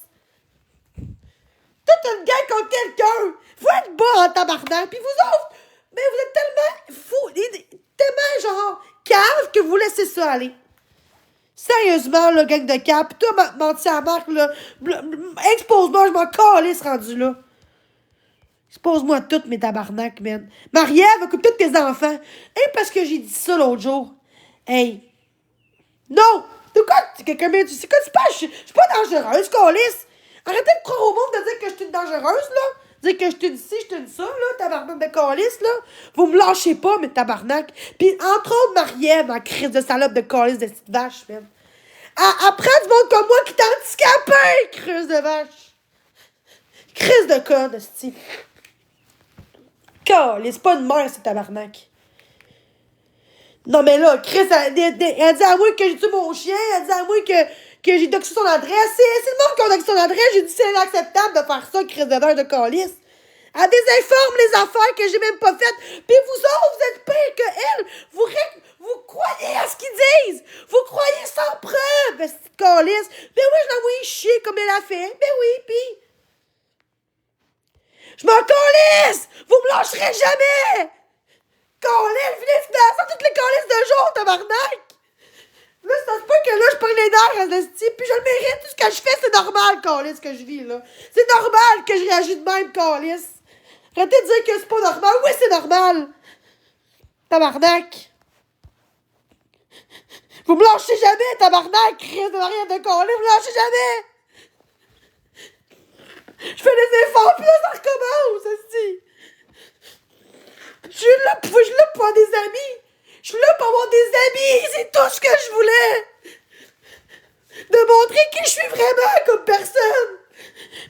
Toute une gang contre quelqu'un. Faut être bas en tabarnak. Puis vous autres, mais vous êtes tellement fous, tellement genre cave que vous laissez ça aller. Sérieusement, le gang de cap. Toi, menti à Marc, là, expose-moi, je m'en calisse rendu là. Expose-moi toutes mes tabarnak, man. Marie-Ève, occupe tous tes enfants. Hey, parce que j'ai dit ça l'autre jour. Hey. Non! De quoi? Quelqu'un m'a dit, c'est quoi tu penses? Je suis pas dangereuse, câlisse. Arrêtez de croire au monde de dire que je suis une dangereuse, là. Dire que je suis une ci, je suis une ça, là, tabarnak de câlisse, là. Vous me lâchez pas, mes tabarnak. Puis, entre autres, Marie-Ève, ma crise de salope de câlisse de petite vache, man. Après, du monde comme moi qui t'es handicapé, crise de vache. Crise de conne, style. Câlisse, pas une mère, c'est tabarnak. Non, mais là, Chris, elle dit à moi que j'ai tué mon chien, elle dit à moi que j'ai doxé son adresse. C'est le monde qui a doxé son adresse, j'ai dit c'est inacceptable de faire ça, Chris de verre de calice. Elle désinforme les affaires que j'ai même pas faites. Puis vous autres, vous êtes pire que elle. Vous croyez à ce qu'ils disent. Vous croyez sans preuve, cette calice. Ben oui, je l'ai envoyé chier comme elle a fait. Ben oui, pis. Je m'en calisse! Vous me lâcherez jamais! Calisse, venez financer toutes les calices de jour, tabarnak! Là, ça se peut que là, je prends les nerfs à ce type, puis je le mérite. Tout ce que je fais, c'est normal, calice, que je vis, là. C'est normal que je réagis de même, calice. Arrêtez de dire que c'est pas normal. Oui, c'est normal! Tabarnak! Vous me lâchez jamais, tabarnak! Crise de rien de calice, vous me lâchez jamais! Je fais des efforts, puis là, ça recommence, esti. Je suis là pour avoir des amis. Je suis là pour avoir des amis. C'est tout ce que je voulais. De montrer qui je suis vraiment comme personne.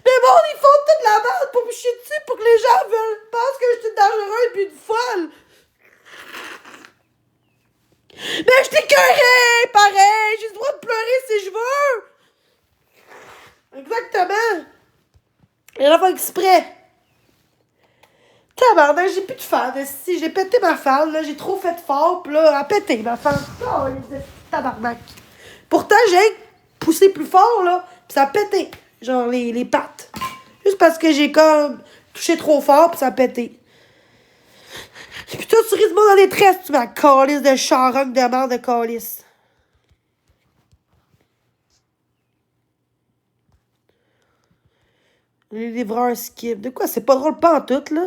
Mais bon, ils font toute la merde pour me chier dessus, pour que les gens pensent que je suis dangereuse puis une folle. Mais je t'écœurais, pareil. J'ai le droit de pleurer si je veux. Exactement. Et là, pas exprès. Tabarnak, j'ai plus de fan. Si j'ai pété ma fan, là, j'ai trop fait fort, pis là, elle a pété ma fan. Oh, les tabarnak. Pourtant, j'ai poussé plus fort, là, pis ça a pété. Genre les pattes. Juste parce que j'ai comme touché trop fort, pis ça a pété. Pis toi, tu ris de moi dans les tresses, tu m'as calice de charogne de merde de calice. Les livreurs skip. De quoi? C'est pas drôle pas en tout, là.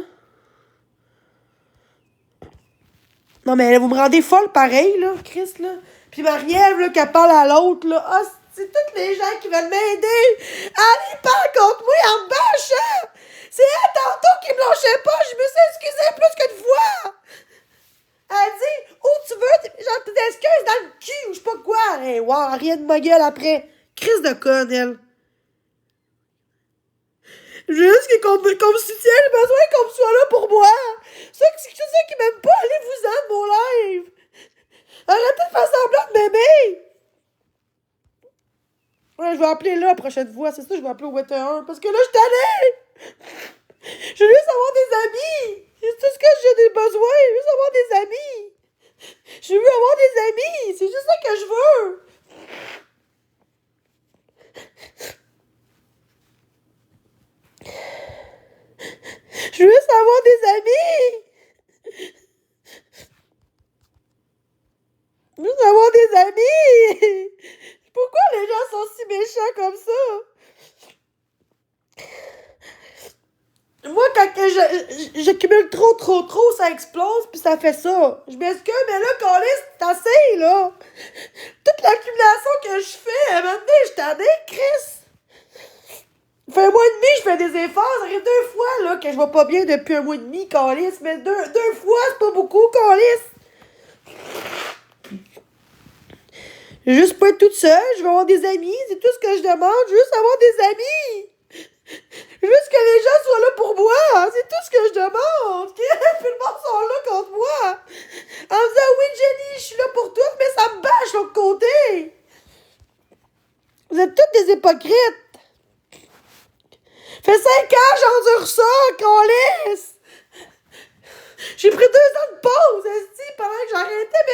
Non, mais là, vous me rendez folle pareil, là, Chris, là. Puis Marie-Ève, là, qui parle à l'autre, là. Ah, c'est tous les gens qui veulent m'aider. Allez, parle contre moi en me bâchant. C'est elle, tantôt, qui me lâchait pas. Je me suis excusée plus qu'une fois. Elle dit, où tu veux, genre, tu t'excuses dans le cul ou je sais pas quoi. Hey, wow, rien de ma gueule après. Chris de conne, elle. Juste qu'on me soutienne, j'ai besoin qu'on me soit là pour moi. Ceux qui m'aiment pas, allez-vous-en de mon live. Arrêtez de faire semblant de m'aimer. Ouais, je vais appeler là la prochaine fois. C'est ça, je vais appeler au 21. Parce que là, je t'allais. Je veux juste avoir des amis. C'est tout ce que j'ai besoin. Je veux juste avoir des amis. Je veux avoir des amis. C'est juste ça que je veux. Je veux juste avoir des amis. Je veux juste avoir des amis. Pourquoi les gens sont si méchants comme ça? Moi, quand que j'accumule trop, ça explose, puis ça fait ça. Je m'excuse, mais là, câlisse, c'est assez, là. Toute l'accumulation que je fais, maintenant, je t'en ai, Chris. Ça fait un mois et demi, je fais des efforts. Ça arrive 2 fois, là, que je vais pas bien depuis un mois et demi, câlisse. Mais deux fois, c'est pas beaucoup, câlisse. Je veux juste pas être toute seule, je veux avoir des amis, c'est tout ce que je demande. Je veux juste avoir des amis. Je veux juste que les gens soient là pour moi. C'est tout ce que je demande. Puis le monde sont là contre moi. En me disant, oui, Jenny, je suis là pour toi, mais ça me bâche de l'autre côté. Vous êtes toutes des hypocrites. Fait 5 ans, j'endure ça, qu'on laisse. J'ai pris 2 ans de pause, esti, pendant que j'arrêtais, mais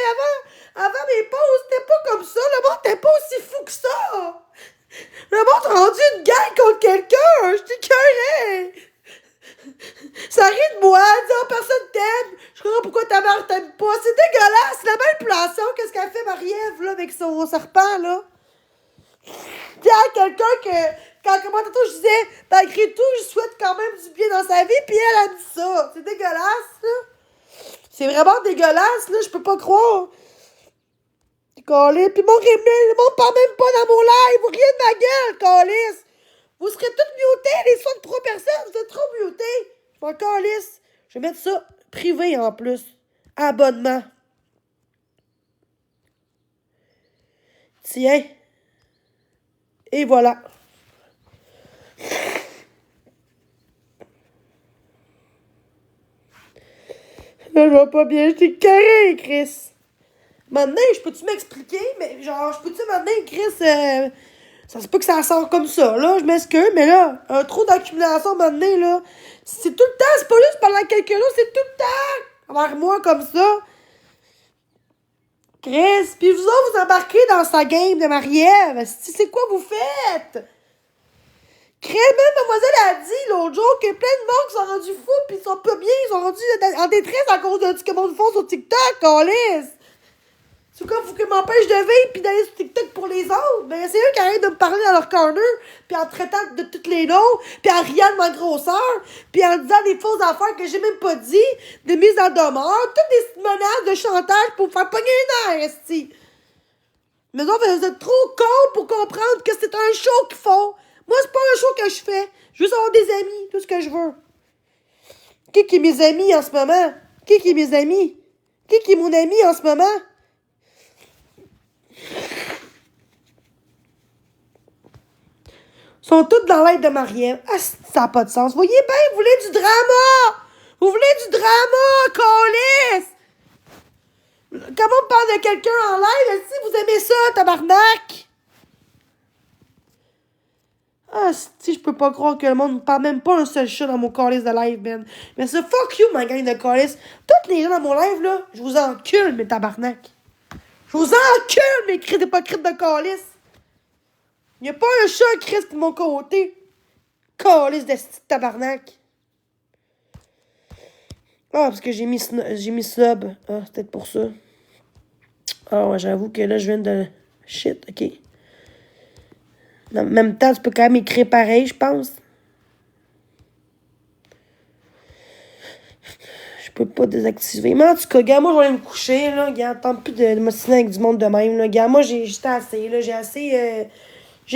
avant mes pauses, c'était pas comme ça. Le monde était pas aussi fou que ça. Le monde a rendu une gang contre quelqu'un. Je t'écœurais. Ça rit de moi, dit, oh, personne t'aime. Je comprends pourquoi ta mère t'aime pas. C'est dégueulasse, c'est la manipulation. Qu'est-ce qu'elle fait, Marie-Ève, là, avec son serpent, là? Tiens, quelqu'un que, comment tantôt je disais, malgré tout, je souhaite quand même du bien dans sa vie, puis elle a dit ça. C'est dégueulasse, là. C'est vraiment dégueulasse, là, je peux pas croire. Calisse. Puis mon monde parle même pas dans mon live. Vous riez de ma gueule, calisse. Vous serez toutes mutées, les 63 personnes. Vous êtes trop mutées. Je m'en calisse. Je vais mettre ça privé en plus. Abonnement. Tiens. Et voilà. Là, je vais pas bien. Je t'ai carré, Chris. Maintenant, je peux-tu m'expliquer? Mais genre, je peux-tu maintenant, Chris, ça se peut que ça sort comme ça, là, je m'excuse, mais là, un trou d'accumulation maintenant, là, c'est tout le temps, c'est pas juste pendant quelques jours, c'est tout le temps envers moi comme ça. Chris, puis vous autres, vous embarquez dans sa game de Marie-Ève. C'est quoi vous faites? Chris, même mademoiselle a dit l'autre jour que plein de monde qui sont rendus fous, pis ils sont pas bien, ils sont rendus en détresse à cause de ce que le monde font sur TikTok, câlisse. C'est quoi, faut qu'ils m'empêchent de vivre pis d'aller sur TikTok pour les autres? Ben, c'est eux qui arrêtent de me parler dans leur corner, pis en traitant de tous les noms, pis en riant de ma grosseur, pis en disant des fausses affaires que j'ai même pas dit, des mises en demeure, toutes des menaces de chantage pour me faire pogner les nerfs, esti. Mais non, vous êtes trop cons pour comprendre que c'est un show qu'ils font. Moi, c'est pas un show que je fais. Je veux avoir des amis, tout ce que je veux. Qui est mes amis en ce moment? Qui est mes amis? Qui est mon ami en ce moment? Ils sont tous dans l'aide de Marielle. Ah, ça n'a pas de sens. Voyez bien, vous voulez du drama! Vous voulez du drama, câlisse! Comment on parle de quelqu'un en live? Si vous aimez ça, tabarnak! Ah, si je peux pas croire que le monde ne parle même pas un seul chat dans mon calice de live, man. Mais ça, fuck you, ma gang de calice. Toutes les gens dans mon live, là, je vous encule, mes tabarnak. Je vous encule, mes hypocrites de calice. Y'a pas un chat qui reste de mon côté. Calice de tabarnak. Ah, parce que j'ai mis sub. Ah, c'est peut-être pour ça. Ah, ouais, j'avoue que là, je viens de... Shit, ok. En même temps, tu peux quand même écrire pareil, je pense. Je peux pas désactiver. Mais en tout cas, gars, moi, je vais aller me coucher, là. Gars, tant plus de m'ostiner avec du monde de même, là. Gars, moi, j'étais assez, là. J'ai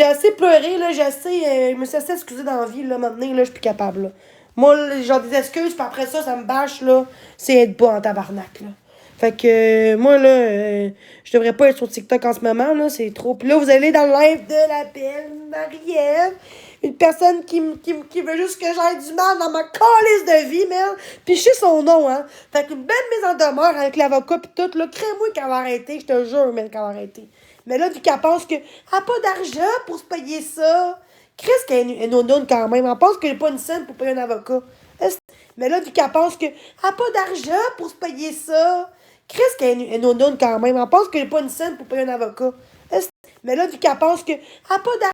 assez pleuré, là. Je me suis assez excusée dans la vie, là. Maintenant, là, je suis plus capable, là. Moi, là, genre des excuses, puis après ça me bâche, là. C'est être bas en tabarnak, là. Fait que, moi, là, je devrais pas être sur TikTok en ce moment, là, c'est trop. Puis là, vous allez dans le live de la belle Marie-Ève, une personne qui veut juste que j'aille du mal dans ma calice de vie, merde. Puis je sais son nom, hein. Fait qu'une belle mise en demeure avec l'avocat pis tout, là, crée-moi qu'elle va arrêter, je te jure, mais qu'elle va arrêter. Mais là, vu qu'elle pense qu'elle a pas d'argent pour se payer ça, Chris qu'elle est non quand même, elle pense qu'elle n'a pas une scène pour payer un avocat. Mais là, vu qu'elle pense qu'elle a pas d'argent pour se payer ça, Chris qu'elle est non quand même, elle pense qu'elle n'a pas une scène pour payer un avocat. Mais là, vu qu'elle pense qu'elle a pas d'argent